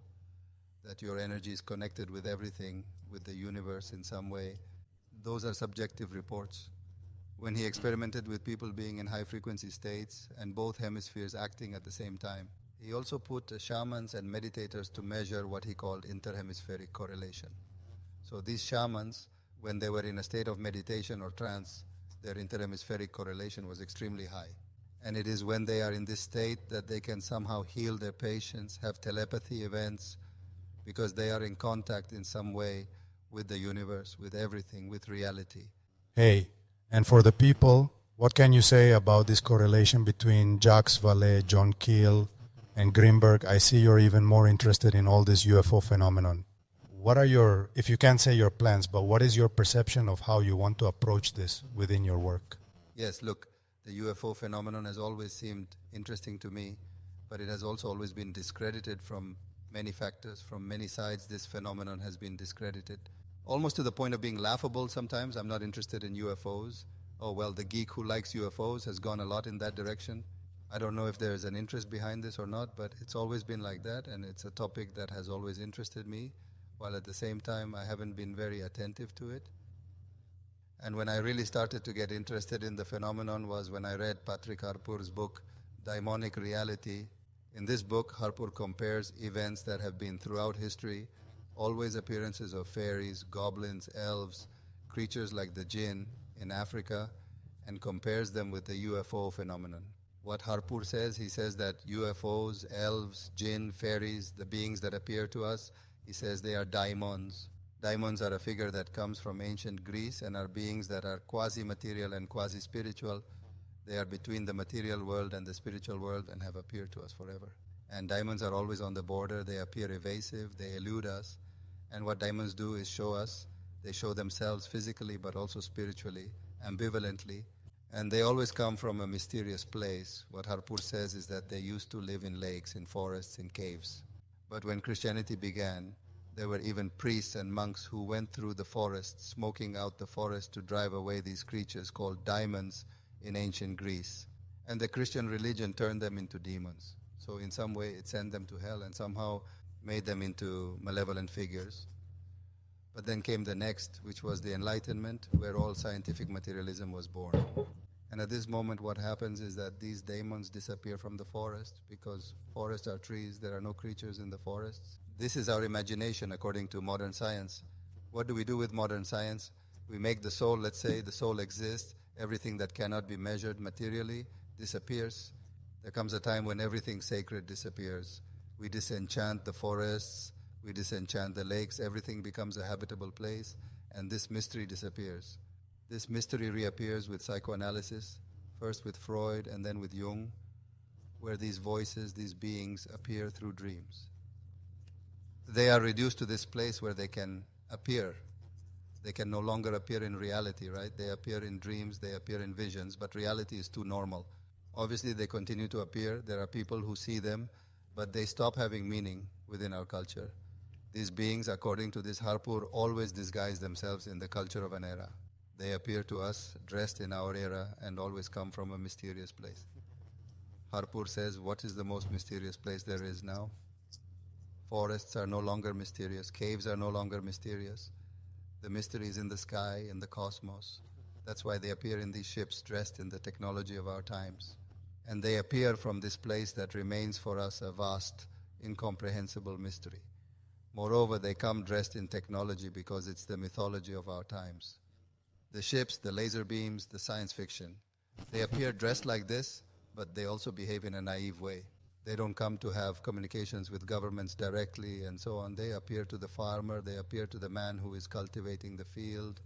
that your energy is connected with everything, with the universe in some way. Those are subjective reports. When he experimented with people being in high-frequency states and both hemispheres acting at the same time, he also put shamans and meditators to measure what he called interhemispheric correlation. So these shamans, when they were in a state of meditation or trance, their interhemispheric correlation was extremely high. And it is when they are in this state that they can somehow heal their patients, have telepathy events, because they are in contact in some way with the universe, with everything, with reality. Hey, and for the people, what can you say about this correlation between Jacques Vallee, John Keel, and Grinberg? I see you're even more interested in all this UFO phenomenon. What are your, if you can't say your plans, but what is your perception of how you want to approach this within your work? Yes, look, the UFO phenomenon has always seemed interesting to me, but it has also always been discredited from many factors. From many sides, this phenomenon has been discredited, almost to the point of being laughable sometimes. I'm not interested in UFOs. Oh, well, the geek who likes UFOs has gone a lot in that direction. I don't know if there's an interest behind this or not, but it's always been like that, and it's a topic that has always interested me, while at the same time I haven't been very attentive to it. And when I really started to get interested in the phenomenon was when I read Patrick Harpur's book, Daimonic Reality. In this book, Harpur compares events that have been throughout history, always appearances of fairies, goblins, elves, creatures like the jinn in Africa, and compares them with the UFO phenomenon. What Harpur says, he says that UFOs, elves, jinn, fairies, the beings that appear to us, he says they are daimons. Daimons are a figure that comes from ancient Greece and are beings that are quasi-material and quasi-spiritual. They are between the material world and the spiritual world and have appeared to us forever. And daimons are always on the border. They appear evasive. They elude us. And what daimons do is show us They show themselves physically but also spiritually, ambivalently. And they always come from a mysterious place. What Harpur says is that they used to live in lakes, in forests, in caves. But when Christianity began, there were even priests and monks who went through the forest, smoking out the forest to drive away these creatures called daimons in ancient Greece. And the Christian religion turned them into demons. So in some way it sent them to hell and somehow made them into malevolent figures. But then came the next, which was the Enlightenment, where all scientific materialism was born. And at this moment what happens is that these demons disappear from the forest because forests are trees, there are no creatures in the forests. This is our imagination according to modern science. What do we do with modern science? We make the soul, let's say the soul exists, everything that cannot be measured materially disappears. There comes a time when everything sacred disappears. We disenchant the forests, we disenchant the lakes, everything becomes a habitable place, and this mystery disappears. This mystery reappears with psychoanalysis, first with Freud and then with Jung, where these voices, these beings appear through dreams. They are reduced to this place where they can appear. They can no longer appear in reality, right? They appear in dreams, they appear in visions, but reality is too normal. Obviously, they continue to appear. There are people who see them, but they stop having meaning within our culture. These beings, according to this Harpur, always disguise themselves in the culture of an era. They appear to us dressed in our era and always come from a mysterious place. Harpur says, what is the most mysterious place there is now? Forests are no longer mysterious. Caves are no longer mysterious. The mystery is in the sky, in the cosmos. That's why they appear in these ships dressed in the technology of our times. And they appear from this place that remains for us a vast, incomprehensible mystery. Moreover, they come dressed in technology because it's the mythology of our times. The ships, the laser beams, the science fiction, they appear dressed like this, but they also behave in a naive way. They don't come to have communications with governments directly and so on. They appear to the farmer, they appear to the man who is cultivating the field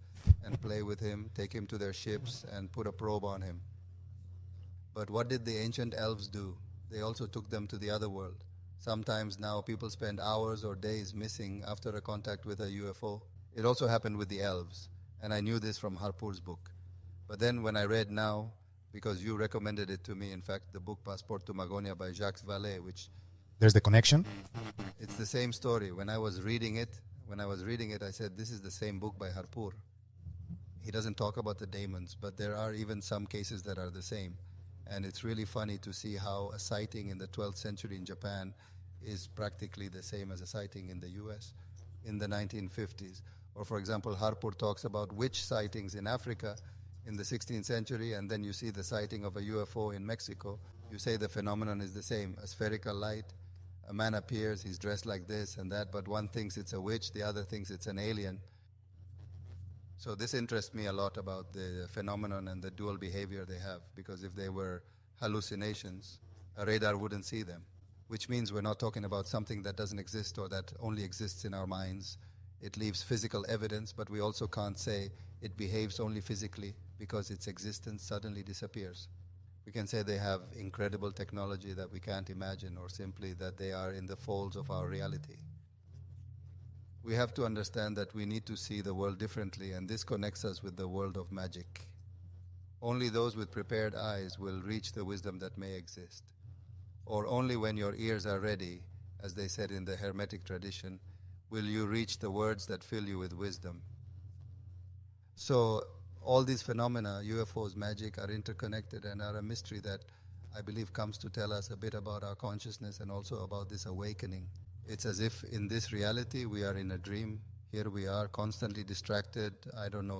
and play with him, take him to their ships and put a probe on him. But what did the ancient elves do? They also took them to the other world. Sometimes now people spend hours or days missing after a contact with a UFO. It also happened with the elves, and I knew this from Harpur's book. But then when I read now, because you recommended it to me, in fact, the book Passeport to Magonia by Jacques Vallee, which... There's the connection? It's the same story. When I was reading it, I said, this is the same book by Harpur. He doesn't talk about the demons, but there are even some cases that are the same. And it's really funny to see how a sighting in the 12th century in Japan is practically the same as a sighting in the US in the 1950s. Or for example, Harpur talks about witch sightings in Africa in the 16th century, and then you see the sighting of a UFO in Mexico. You say the phenomenon is the same, a spherical light, a man appears, he's dressed like this and that, but one thinks it's a witch, the other thinks it's an alien. So this interests me a lot about the phenomenon and the dual behavior they have, because if they were hallucinations, a radar wouldn't see them, which means we're not talking about something that doesn't exist or that only exists in our minds. It leaves physical evidence, but we also can't say it behaves only physically because its existence suddenly disappears. We can say they have incredible technology that we can't imagine, or simply that they are in the folds of our reality. We have to understand that we need to see the world differently, and this connects us with the world of magic. Only those with prepared eyes will reach the wisdom that may exist. Or only when your ears are ready, as they said in the Hermetic tradition, will you reach the words that fill you with wisdom. So all these phenomena, UFOs, magic, are interconnected and are a mystery that I believe comes to tell us a bit about our consciousness and also about this awakening. It's as if in this reality we are in a dream. Here we are constantly distracted,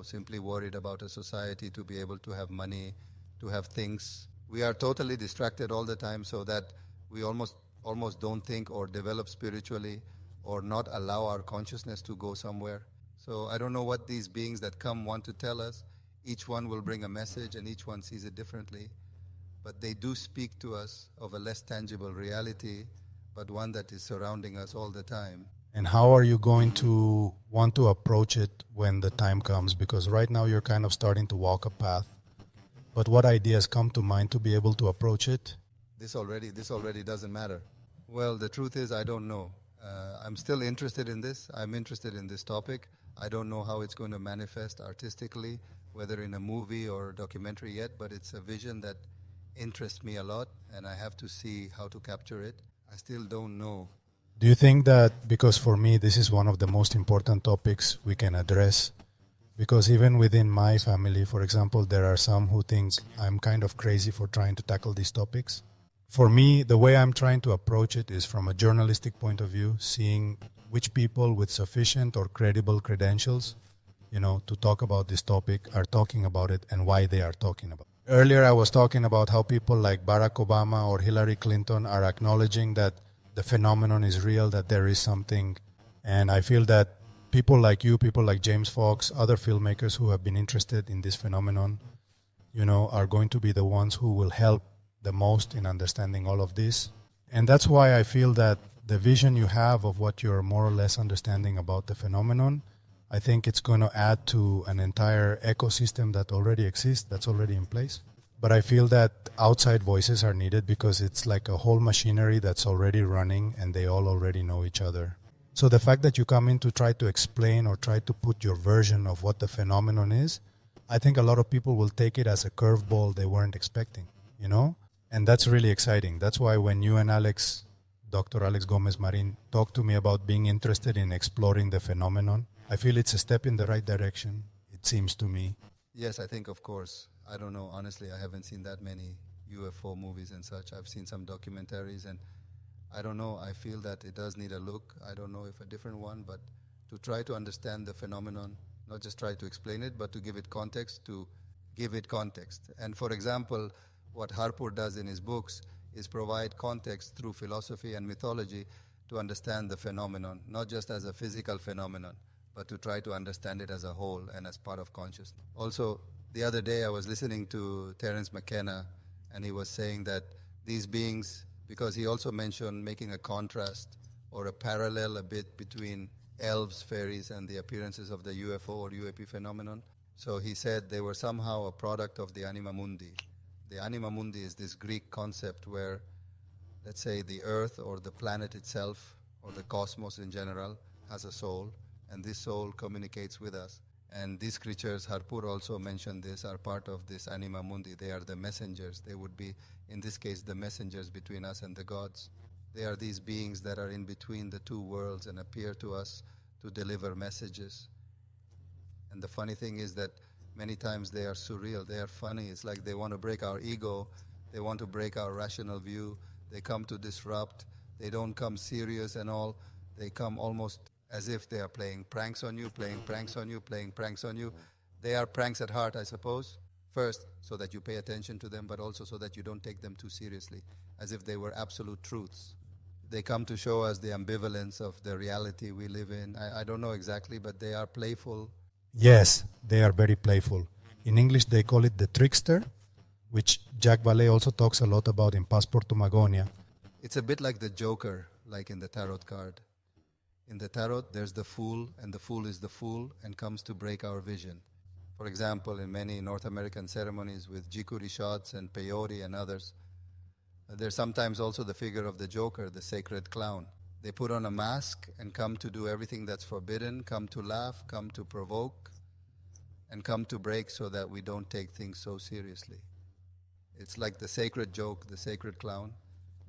simply worried about a society to be able to have money, to have things. We are totally distracted all the time so that we almost don't think or develop spiritually or not allow our consciousness to go somewhere. So I don't know what these beings that come want to tell us. Each one will bring a message and each one sees it differently. But they do speak to us of a less tangible reality, but one that is surrounding us all the time. And how are you going to want to approach it when the time comes? Because right now you're kind of starting to walk a path. But what ideas come to mind to be able to approach it? This already doesn't matter. Well, the truth is I don't know. I'm still interested in this. I'm interested in this topic. I don't know how it's going to manifest artistically, whether in a movie or documentary yet, but it's a vision that interests me a lot, and I have to see how to capture it. I still don't know. Do you think that, because for me this is one of the most important topics we can address, because even within my family, for example, there are some who think I'm kind of crazy for trying to tackle these topics. For me, the way I'm trying to approach it is from a journalistic point of view, seeing which people with sufficient or credible credentials, to talk about this topic are talking about it and why they are talking about it. Earlier I was talking about how people like Barack Obama or Hillary Clinton are acknowledging that the phenomenon is real, that there is something. And I feel that people like you, people like James Fox, other filmmakers who have been interested in this phenomenon, are going to be the ones who will help the most in understanding all of this. And that's why I feel that the vision you have of what you're more or less understanding about the phenomenon, I think it's going to add to an entire ecosystem that already exists, that's already in place. But I feel that outside voices are needed because it's like a whole machinery that's already running and they all already know each other. So the fact that you come in to try to explain or try to put your version of what the phenomenon is, I think a lot of people will take it as a curveball they weren't expecting, And that's really exciting. That's why when you and Alex, Dr. Alex Gomez Marin, talked to me about being interested in exploring the phenomenon, I feel it's a step in the right direction, it seems to me. Yes, I think, of course. I don't know. Honestly, I haven't seen that many UFO movies and such. I've seen some documentaries, and I don't know. I feel that it does need a look. I don't know if a different one, but to try to understand the phenomenon, not just try to explain it, but to give it context, And for example, what Harpur does in his books is provide context through philosophy and mythology to understand the phenomenon, not just as a physical phenomenon, but to try to understand it as a whole and as part of consciousness. Also, the other day I was listening to Terence McKenna, and he was saying that these beings, because he also mentioned making a contrast or a parallel a bit between elves, fairies, and the appearances of the UFO or UAP phenomenon. So he said they were somehow a product of the anima mundi. The anima mundi is this Greek concept where, let's say, the earth or the planet itself or the cosmos in general has a soul, and this soul communicates with us. And these creatures, Harpur also mentioned this, are part of this anima mundi. They are the messengers. They would be, in this case, the messengers between us and the gods. They are these beings that are in between the two worlds and appear to us to deliver messages. And the funny thing is that many times they are surreal. They are funny. It's like they want to break our ego. They want to break our rational view. They come to disrupt. They don't come serious and all. They come almost as if they are playing pranks on you, playing pranks on you, playing pranks on you. They are pranks at heart, I suppose. First, so that you pay attention to them, but also so that you don't take them too seriously, as if they were absolute truths. They come to show us the ambivalence of the reality we live in. I don't know exactly, but they are playful. Yes, they are very playful. In English, they call it the trickster, which Jacques Vallee also talks a lot about in Passport to Magonia. It's a bit like the Joker, like in the tarot card. In the tarot, there's the fool, and the fool is the fool and comes to break our vision. For example, in many North American ceremonies with jikuri shots and peyote and others, there's sometimes also the figure of the Joker, the sacred clown. They put on a mask and come to do everything that's forbidden, come to laugh, come to provoke, and come to break so that we don't take things so seriously. It's like the sacred joke, the sacred clown.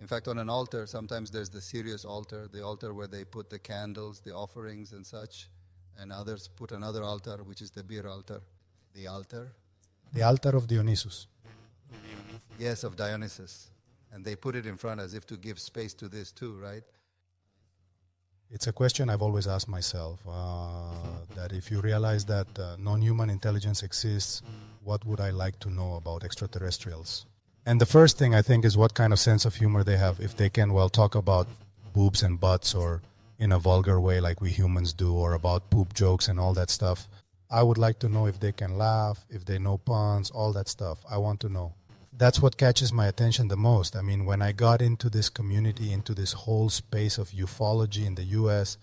In fact, on an altar, sometimes there's the serious altar, the altar where they put the candles, the offerings and such, and others put another altar, which is the beer altar. The altar? The altar of Dionysus. Yes, of Dionysus. And they put it in front as if to give space to this too, right? It's a question I've always asked myself, that if you realize that non-human intelligence exists, what would I like to know about extraterrestrials? And the first thing I think is what kind of sense of humor they have. If they can, talk about boobs and butts or in a vulgar way like we humans do, or about poop jokes and all that stuff. I would like to know if they can laugh, if they know puns, all that stuff. I want to know. That's what catches my attention the most. I mean, when I got into this community, into this whole space of ufology in the US,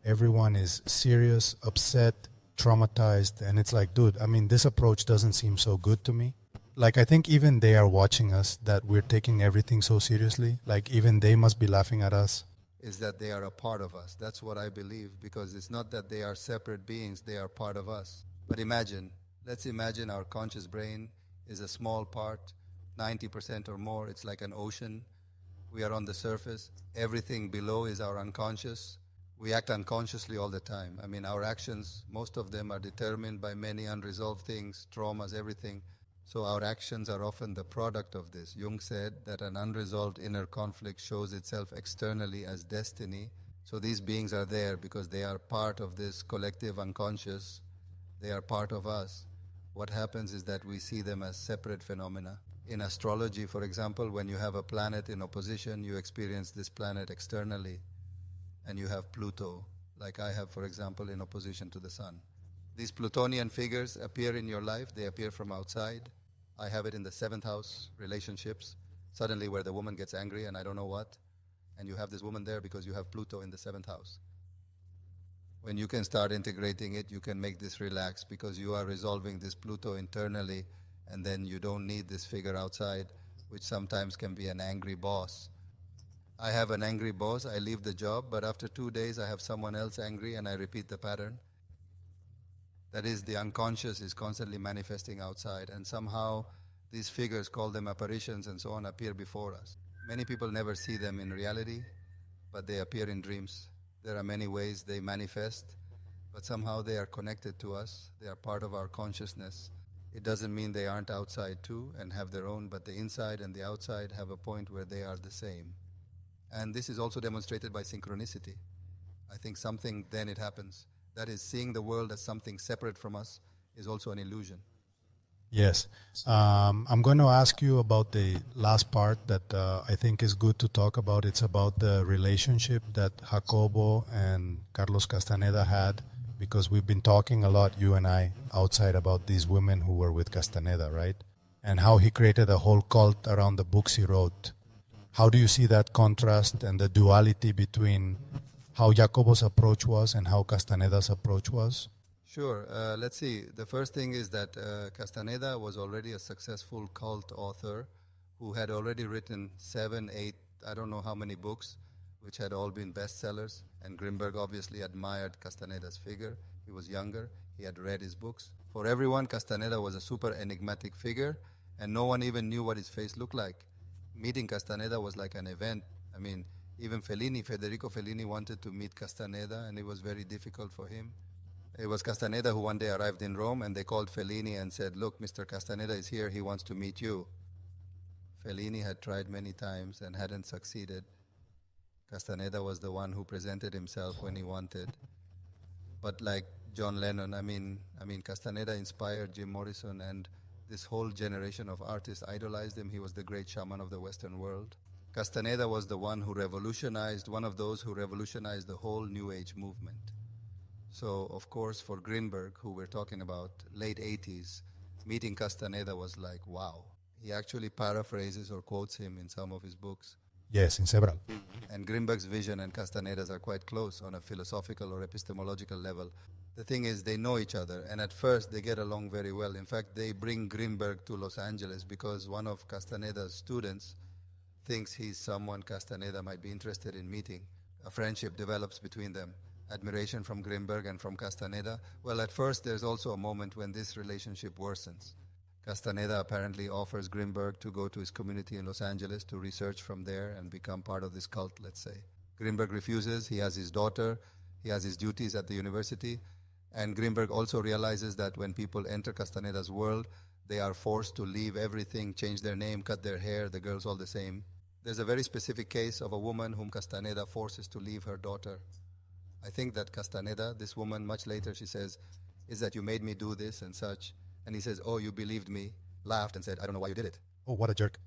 everyone is serious, upset, traumatized, and it's like, dude, I mean, this approach doesn't seem so good to me. Like, I think even they are watching us, that we're taking everything so seriously. Like, even they must be laughing at us. is that they are a part of us. That's what I believe, because it's not that they are separate beings, they are part of us. But let's imagine our conscious brain is a small part, 90% or more. It's like an ocean. We are on the surface. Everything below is our unconscious. We act unconsciously all the time. I mean, our actions, most of them are determined by many unresolved things, traumas, everything. So our actions are often the product of this. Jung said that an unresolved inner conflict shows itself externally as destiny. So these beings are there because they are part of this collective unconscious. They are part of us. What happens is that we see them as separate phenomena. In astrology, for example, when you have a planet in opposition, you experience this planet externally. And you have Pluto, like I have, for example, in opposition to the sun. These Plutonian figures appear in your life. They appear from outside. I have it in the 7th house, relationships, suddenly where the woman gets angry and I don't know what. And you have this woman there because you have Pluto in the 7th house. When you can start integrating it, you can make this relax because you are resolving this Pluto internally, and then you don't need this figure outside, which sometimes can be an angry boss. I have an angry boss, I leave the job, but after 2 days I have someone else angry and I repeat the pattern. That is, the unconscious is constantly manifesting outside, and somehow these figures, call them apparitions and so on, appear before us. Many people never see them in reality, but they appear in dreams. There are many ways they manifest, but somehow they are connected to us. They are part of our consciousness. It doesn't mean they aren't outside too and have their own, but the inside and the outside have a point where they are the same. And this is also demonstrated by synchronicity. I think something, then it happens. That is, seeing the world as something separate from us is also an illusion. Yes. I'm going to ask you about the last part that I think is good to talk about. It's about the relationship that Jacobo and Carlos Castaneda had, because we've been talking a lot, you and I, outside about these women who were with Castaneda, right? And how he created a whole cult around the books he wrote. How do you see that contrast and the duality between how Jacobo's approach was and how Castaneda's approach was? Sure. Let's see. The first thing is that Castaneda was already a successful cult author who had already written 7, 8, I don't know how many books, which had all been bestsellers. And Grinberg obviously admired Castaneda's figure. He was younger. He had read his books. For everyone, Castaneda was a super enigmatic figure, and no one even knew what his face looked like. Meeting Castaneda was like an event. I mean, even Federico Fellini wanted to meet Castaneda, and it was very difficult for him. It was Castaneda who one day arrived in Rome, and they called Fellini and said, "Look, Mr. Castaneda is here, he wants to meet you." Fellini had tried many times and hadn't succeeded. Castaneda was the one who presented himself when he wanted. But like John Lennon, I mean, Castaneda inspired Jim Morrison, and this whole generation of artists idolized him. He was the great shaman of the Western world. Castaneda was the one who one of those who revolutionized the whole New Age movement. So, of course, for Grinberg, who we're talking about, late 80s, meeting Castaneda was like, wow. He actually paraphrases or quotes him in some of his books. Yes, in several. And Grinberg's vision and Castaneda's are quite close on a philosophical or epistemological level. The thing is, they know each other, and at first they get along very well. In fact, they bring Grinberg to Los Angeles because one of Castaneda's students thinks he's someone Castaneda might be interested in meeting. A friendship develops between them. Admiration from Grinberg and from Castaneda. Well, at first there's also a moment when this relationship worsens. Castaneda apparently offers Grinberg to go to his community in Los Angeles to research from there and become part of this cult, let's say. Grinberg refuses. He has his daughter. He has his duties at the university. And Grinberg also realizes that when people enter Castaneda's world, they are forced to leave everything, change their name, cut their hair, the girl's all the same. There's a very specific case of a woman whom Castaneda forces to leave her daughter. I think that Castaneda, this woman, much later she says, "Is that you made me do this and such?" And he says, "Oh, you believed me," laughed and said, "I don't know why you did it." Oh, what a jerk.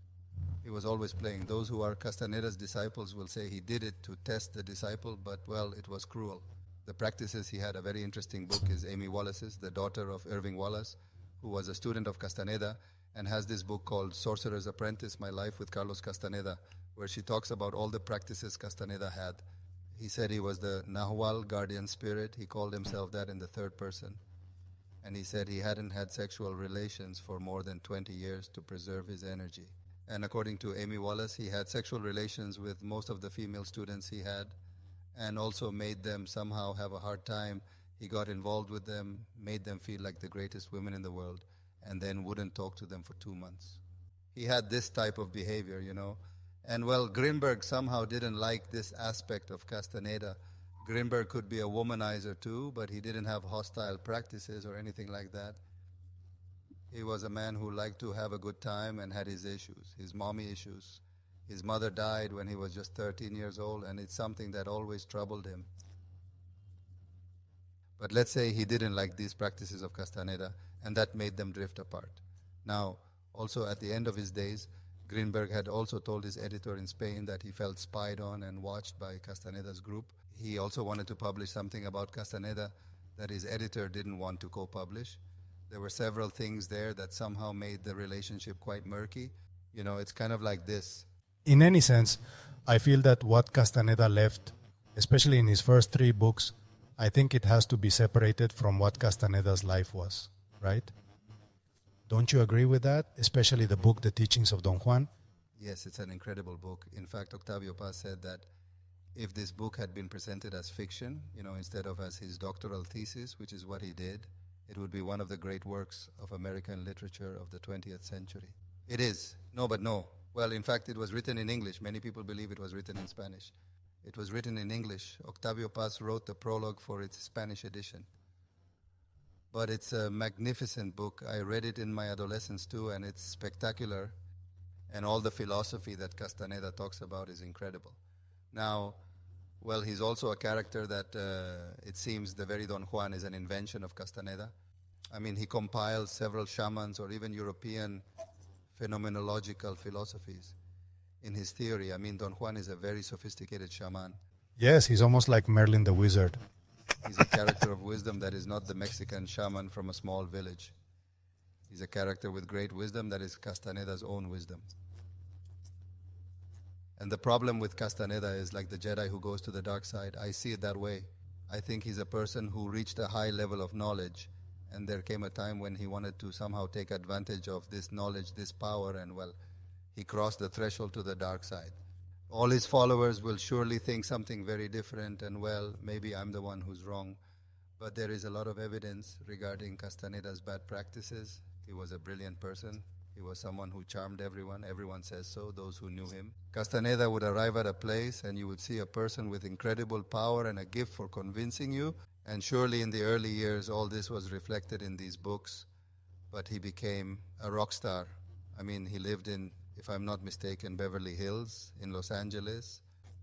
He was always playing. Those who are Castaneda's disciples will say he did it to test the disciple, but, well, it was cruel. The practices, he had a very interesting book, is Amy Wallace's, the daughter of Irving Wallace, who was a student of Castaneda, and has this book called Sorcerer's Apprentice, My Life with Carlos Castaneda, where she talks about all the practices Castaneda had. He said he was the Nahual guardian spirit. He called himself that in the third person. And he said he hadn't had sexual relations for more than 20 years to preserve his energy. And according to Amy Wallace, he had sexual relations with most of the female students he had, and also made them somehow have a hard time. He got involved with them, made them feel like the greatest women in the world, and then wouldn't talk to them for 2 months. He had this type of behavior, you know. And well, Grinberg somehow didn't like this aspect of Castaneda. Grinberg could be a womanizer too, but he didn't have hostile practices or anything like that. He was a man who liked to have a good time and had his issues, his mommy issues. His mother died when he was just 13 years old, and it's something that always troubled him. But let's say he didn't like these practices of Castaneda, and that made them drift apart. Now, also at the end of his days, Grinberg had also told his editor in Spain that he felt spied on and watched by Castaneda's group. He also wanted to publish something about Castaneda that his editor didn't want to co-publish. There were several things there that somehow made the relationship quite murky. You know, it's kind of like this. In any sense, I feel that what Castaneda left, especially in his first 3 books, I think it has to be separated from what Castaneda's life was, right? Don't you agree with that? Especially the book, The Teachings of Don Juan? Yes, it's an incredible book. In fact, Octavio Paz said that if this book had been presented as fiction, you know, instead of as his doctoral thesis, which is what he did, it would be one of the great works of American literature of the 20th century. It is. No, but no. Well, in fact, it was written in English. Many people believe it was written in Spanish. It was written in English. Octavio Paz wrote the prologue for its Spanish edition. But it's a magnificent book. I read it in my adolescence too, and it's spectacular. And all the philosophy that Castaneda talks about is incredible. Now, well, he's also a character that it seems the very Don Juan is an invention of Castaneda. I mean, he compiled several shamans or even European phenomenological philosophies in his theory. I mean, Don Juan is a very sophisticated shaman. Yes, he's almost like Merlin the Wizard. He's a character of wisdom that is not the Mexican shaman from a small village. He's a character with great wisdom that is Castaneda's own wisdom. And the problem with Castaneda is like the Jedi who goes to the dark side. I see it that way. I think he's a person who reached a high level of knowledge, and there came a time when he wanted to somehow take advantage of this knowledge, this power, and well, he crossed the threshold to the dark side. All his followers will surely think something very different, and well, maybe I'm the one who's wrong. But there is a lot of evidence regarding Castaneda's bad practices. He was a brilliant person. He was someone who charmed everyone. Everyone says so, those who knew him. Castaneda would arrive at a place and you would see a person with incredible power and a gift for convincing you. And surely in the early years, all this was reflected in these books. But he became a rock star. I mean, he lived in, if I'm not mistaken, Beverly Hills in Los Angeles.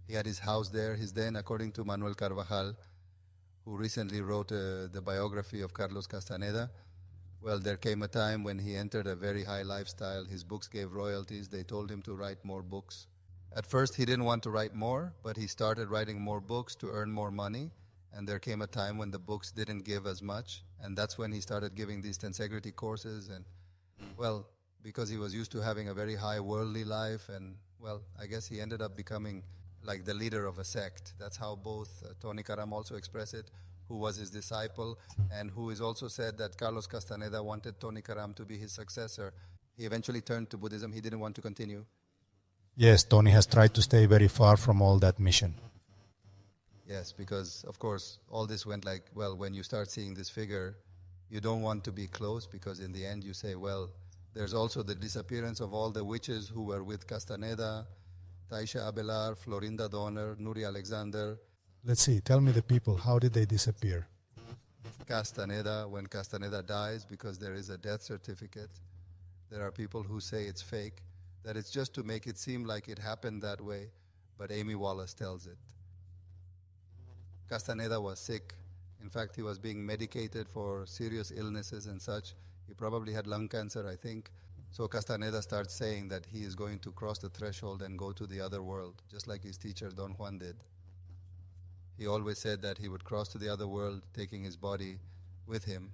He had his house there. He's then, according to Manuel Carvajal, who recently wrote the biography of Carlos Castaneda, well, there came a time when he entered a very high lifestyle. His books gave royalties. They told him to write more books. At first, he didn't want to write more, but he started writing more books to earn more money. And there came a time when the books didn't give as much. And that's when he started giving these tensegrity courses. And, well, because he was used to having a very high worldly life. And, well, I guess he ended up becoming like the leader of a sect. That's how both Tony Karam also expressed it, who was his disciple, and who is also said that Carlos Castaneda wanted Tony Karam to be his successor. He eventually turned to Buddhism. He didn't want to continue. Yes, Tony has tried to stay very far from all that mission. Yes, because, of course, all this went like, well, when you start seeing this figure, you don't want to be close, because in the end you say, well, there's also the disappearance of all the witches who were with Castaneda, Taisha Abelar, Florinda Donner, Nuri Alexander. Let's see, tell me the people, how did they disappear? Castaneda, when Castaneda dies, because there is a death certificate, there are people who say it's fake, that it's just to make it seem like it happened that way, but Amy Wallace tells it. Castaneda was sick. In fact, he was being medicated for serious illnesses and such. He probably had lung cancer, I think. So Castaneda starts saying that he is going to cross the threshold and go to the other world, just like his teacher Don Juan did. He always said that he would cross to the other world, taking his body with him,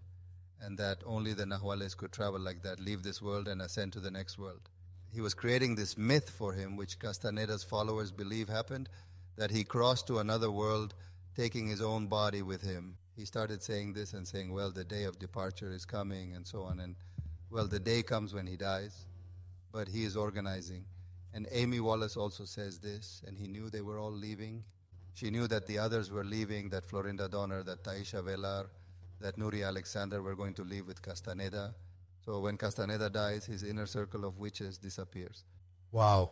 and that only the Nahuales could travel like that, leave this world and ascend to the next world. He was creating this myth for him, which Castaneda's followers believe happened, that he crossed to another world, taking his own body with him. He started saying this and saying, well, the day of departure is coming, and so on. And, well, the day comes when he dies. but he is organizing. And Amy Wallace also says this, and he knew they were all leaving. She knew that the others were leaving, that Florinda Donner, that Taisha Velar, that Nuri Alexander were going to leave with Castaneda. So when Castaneda dies, his inner circle of witches disappears. Wow.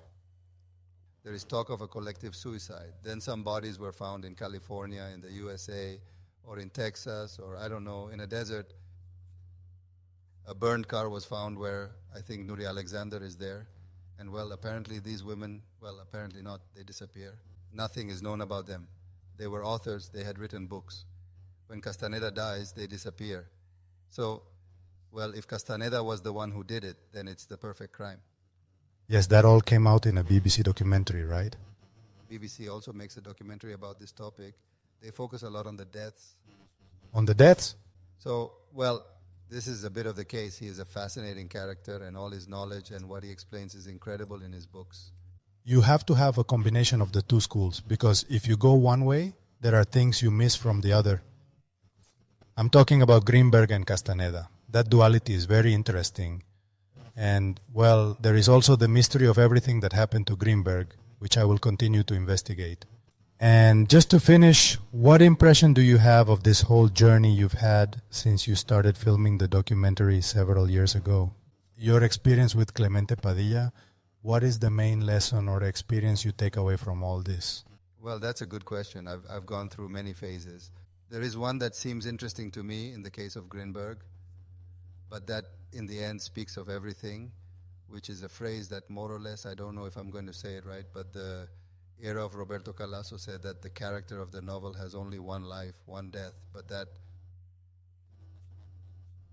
There is talk of a collective suicide. Then some bodies were found in California, in the USA, or in Texas, or I don't know, in a desert. A burned car was found where I think Nuri Alexander is there. And well, apparently these women, well, apparently not, they disappear. Nothing is known about them. They were authors, they had written books. When Castaneda dies, they disappear. So, well, if Castaneda was the one who did it, then it's the perfect crime. Yes, that all came out in a BBC documentary, right? BBC also makes a documentary about this topic. They focus a lot on the deaths. On the deaths? So, well, this is a bit of the case. He is a fascinating character, and all his knowledge and what he explains is incredible in his books. You have to have a combination of the two schools, because if you go one way, there are things you miss from the other. I'm talking about Grinberg and Castaneda. That duality is very interesting. And, well, there is also the mystery of everything that happened to Grinberg, which I will continue to investigate. And just to finish, what impression do you have of this whole journey you've had since you started filming the documentary several years ago? Your experience with Clemente Padilla, what is the main lesson or experience you take away from all this? Well, that's a good question. I've gone through many phases. There is one that seems interesting to me in the case of Grinberg, but that in the end speaks of everything, which is a phrase that more or less, I don't know if I'm going to say it right, but the era of Roberto Calasso said that the character of the novel has only one life, one death, but that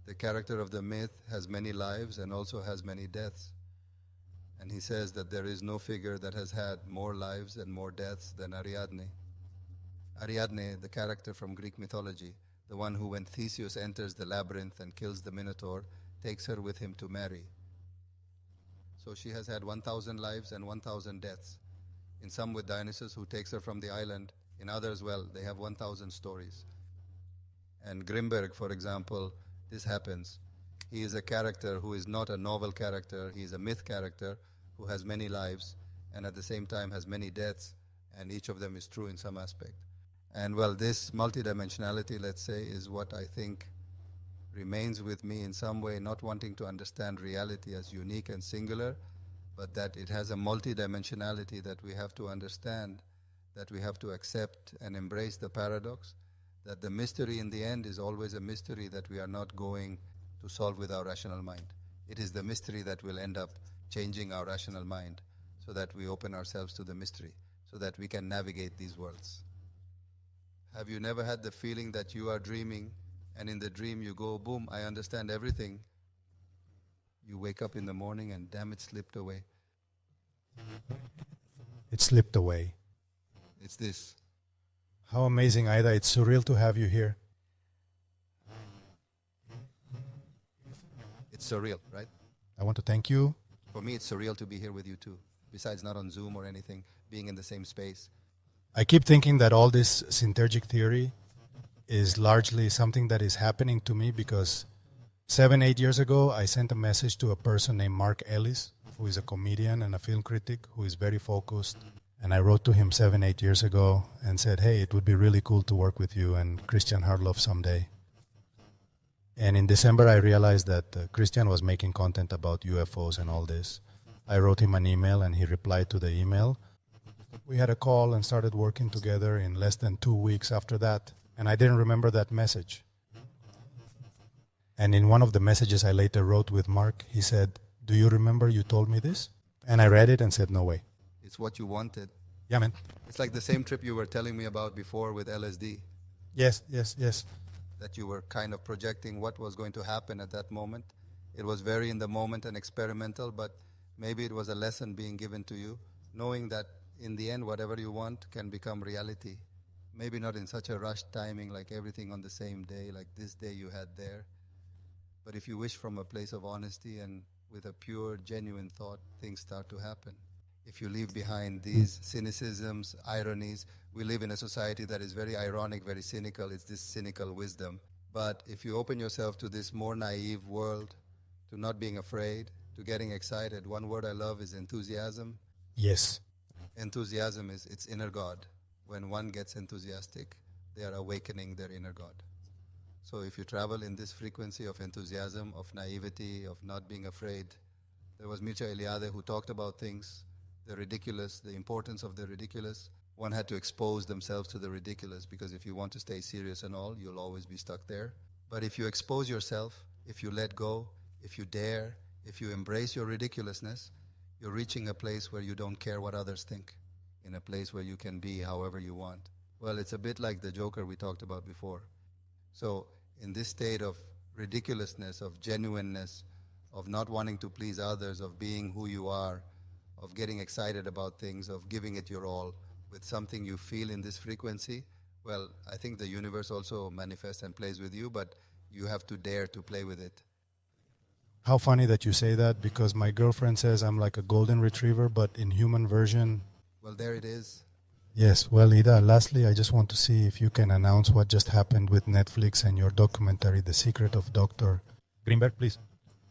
the character of the myth has many lives and also has many deaths. And he says that there is no figure that has had more lives and more deaths than Ariadne. Ariadne, the character from Greek mythology, the one who, when Theseus enters the labyrinth and kills the Minotaur, takes her with him to marry. So she has had 1,000 lives and 1,000 deaths. In some with Dionysus, who takes her from the island. In others, well, they have 1,000 stories. And Grinberg, for example, this happens. He is a character who is not a novel character. He is a myth character who has many lives and at the same time has many deaths, and each of them is true in some aspect. And well, this multi-dimensionality, let's say, is what I think remains with me in some way, not wanting to understand reality as unique and singular, but that it has a multi-dimensionality that we have to understand, that we have to accept and embrace the paradox, that the mystery in the end is always a mystery that we are not going to solve with our rational mind. It is the mystery that will end up changing our rational mind so that we open ourselves to the mystery, so that we can navigate these worlds. Have you never had the feeling that you are dreaming and in the dream you go, boom, I understand everything? You wake up in the morning and damn, it slipped away. It slipped away. It's this. How amazing, Aida. It's surreal to have you here. It's surreal, right? I want to thank you. For me, it's surreal to be here with you too. Besides not on Zoom or anything, being in the same space. I keep thinking that all this synergic theory is largely something that is happening to me because 7-8 years ago, I sent a message to a person named Mark Ellis, who is a comedian and a film critic who is very focused. And I wrote to him 7-8 years ago and said, hey, it would be really cool to work with you and Christian Harloff someday. And in December, I realized that Christian was making content about UFOs and all this. I wrote him an email and he replied to the email. We had a call and started working together in less than 2 weeks after that. And I didn't remember that message. And in one of the messages I later wrote with Mark, he said, do you remember you told me this? And I read it and said, no way. It's what you wanted. Yeah, man. It's like the same trip you were telling me about before with LSD. Yes. That you were kind of projecting what was going to happen at that moment. It was very in the moment and experimental, but maybe it was a lesson being given to you, knowing that in the end, whatever you want can become reality. Maybe not in such a rushed timing, like everything on the same day, like this day you had there. But if you wish from a place of honesty and with a pure, genuine thought, things start to happen. If you leave behind these cynicisms, ironies, we live in a society that is very ironic, very cynical. It's this cynical wisdom. But if you open yourself to this more naive world, to not being afraid, to getting excited, one word I love is enthusiasm. Yes. Enthusiasm is its inner God. When one gets enthusiastic, they are awakening their inner God. So if you travel in this frequency of enthusiasm, of naivety, of not being afraid, there was Mircea Eliade who talked about things, the ridiculous, the importance of the ridiculous. One had to expose themselves to the ridiculous, because if you want to stay serious and all, you'll always be stuck there. But if you expose yourself, if you let go, if you dare, if you embrace your ridiculousness, you're reaching a place where you don't care what others think, in a place where you can be however you want. Well, it's a bit like the Joker we talked about before. So in this state of ridiculousness, of genuineness, of not wanting to please others, of being who you are, of getting excited about things, of giving it your all, with something you feel in this frequency, well, I think the universe also manifests and plays with you, but you have to dare to play with it. How funny that you say that, because my girlfriend says I'm like a golden retriever, but in human version. Well, there it is. Yes. Well, Ida, lastly, I just want to see if you can announce what just happened with Netflix and your documentary, The Secret of Dr. Grinberg, please.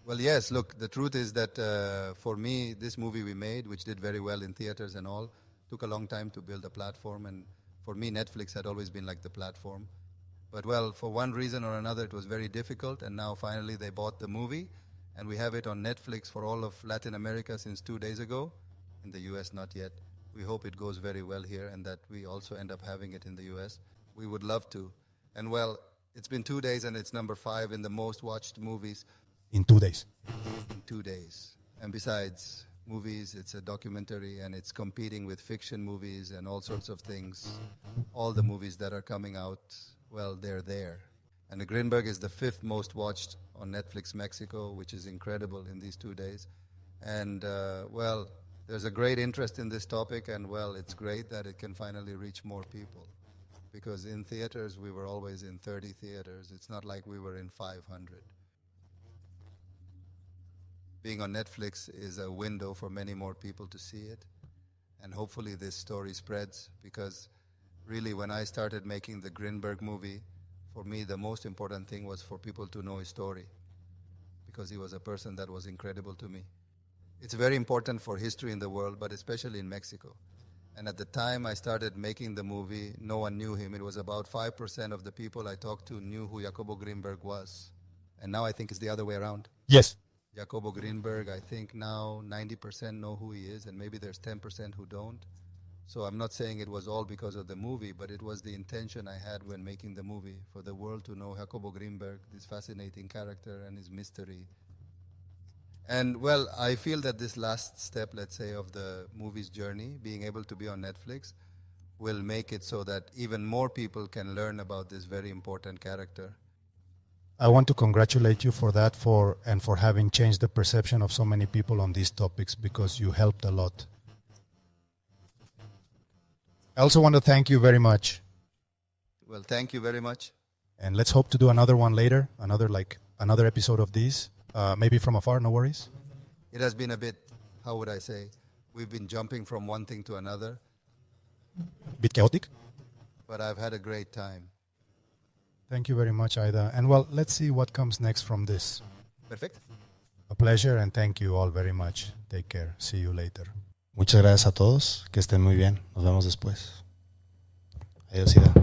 Well, yes, look, the truth is that for me, this movie we made, which did very well in theaters and all, took a long time to build a platform. And for me, Netflix had always been like the platform. But, well, for one reason or another, it was very difficult. And now, finally, they bought the movie. And we have it on Netflix for all of Latin America since 2 days ago. In the U.S., not yet. We hope it goes very well here and that we also end up having it in the U.S. We would love to. And, well, it's been 2 days and it's number 5 in the most watched movies. In 2 days. In 2 days. And besides movies, it's a documentary and it's competing with fiction movies and all sorts of things. All the movies that are coming out, well, they're there. And the Grinberg is the 5th most watched on Netflix Mexico, which is incredible in these 2 days. And, well, there's a great interest in this topic, and, well, it's great that it can finally reach more people. Because in theaters, we were always in 30 theaters. It's not like we were in 500. Being on Netflix is a window for many more people to see it. And hopefully this story spreads, because really when I started making the Grinberg movie, for me the most important thing was for people to know his story, because he was a person that was incredible to me. It's very important for history in the world, but especially in Mexico. And at the time I started making the movie, no one knew him. It was about 5% of the people I talked to knew who Jacobo Grinberg was. And now I think it's the other way around. Yes. Jacobo Grinberg, I think now 90% know who he is, and maybe there's 10% who don't. So I'm not saying it was all because of the movie, but it was the intention I had when making the movie, for the world to know Jacobo Grinberg, this fascinating character and his mystery. And, well, I feel that this last step, let's say, of the movie's journey, being able to be on Netflix, will make it so that even more people can learn about this very important character. I want to congratulate you for that, for having changed the perception of so many people on these topics, because you helped a lot. I also want to thank you very much. Well, thank you very much. And let's hope to do another one later, another episode of these. Maybe from afar, no worries. It has been a bit, how would I say, we've been jumping from one thing to another. Bit chaotic. But I've had a great time. Thank you very much, Aida. And, well, let's see what comes next from this. Perfect. A pleasure, and thank you all very much. Take care. See you later. Muchas gracias a todos. Que estén muy bien. Nos vemos después. Adiós, Ida.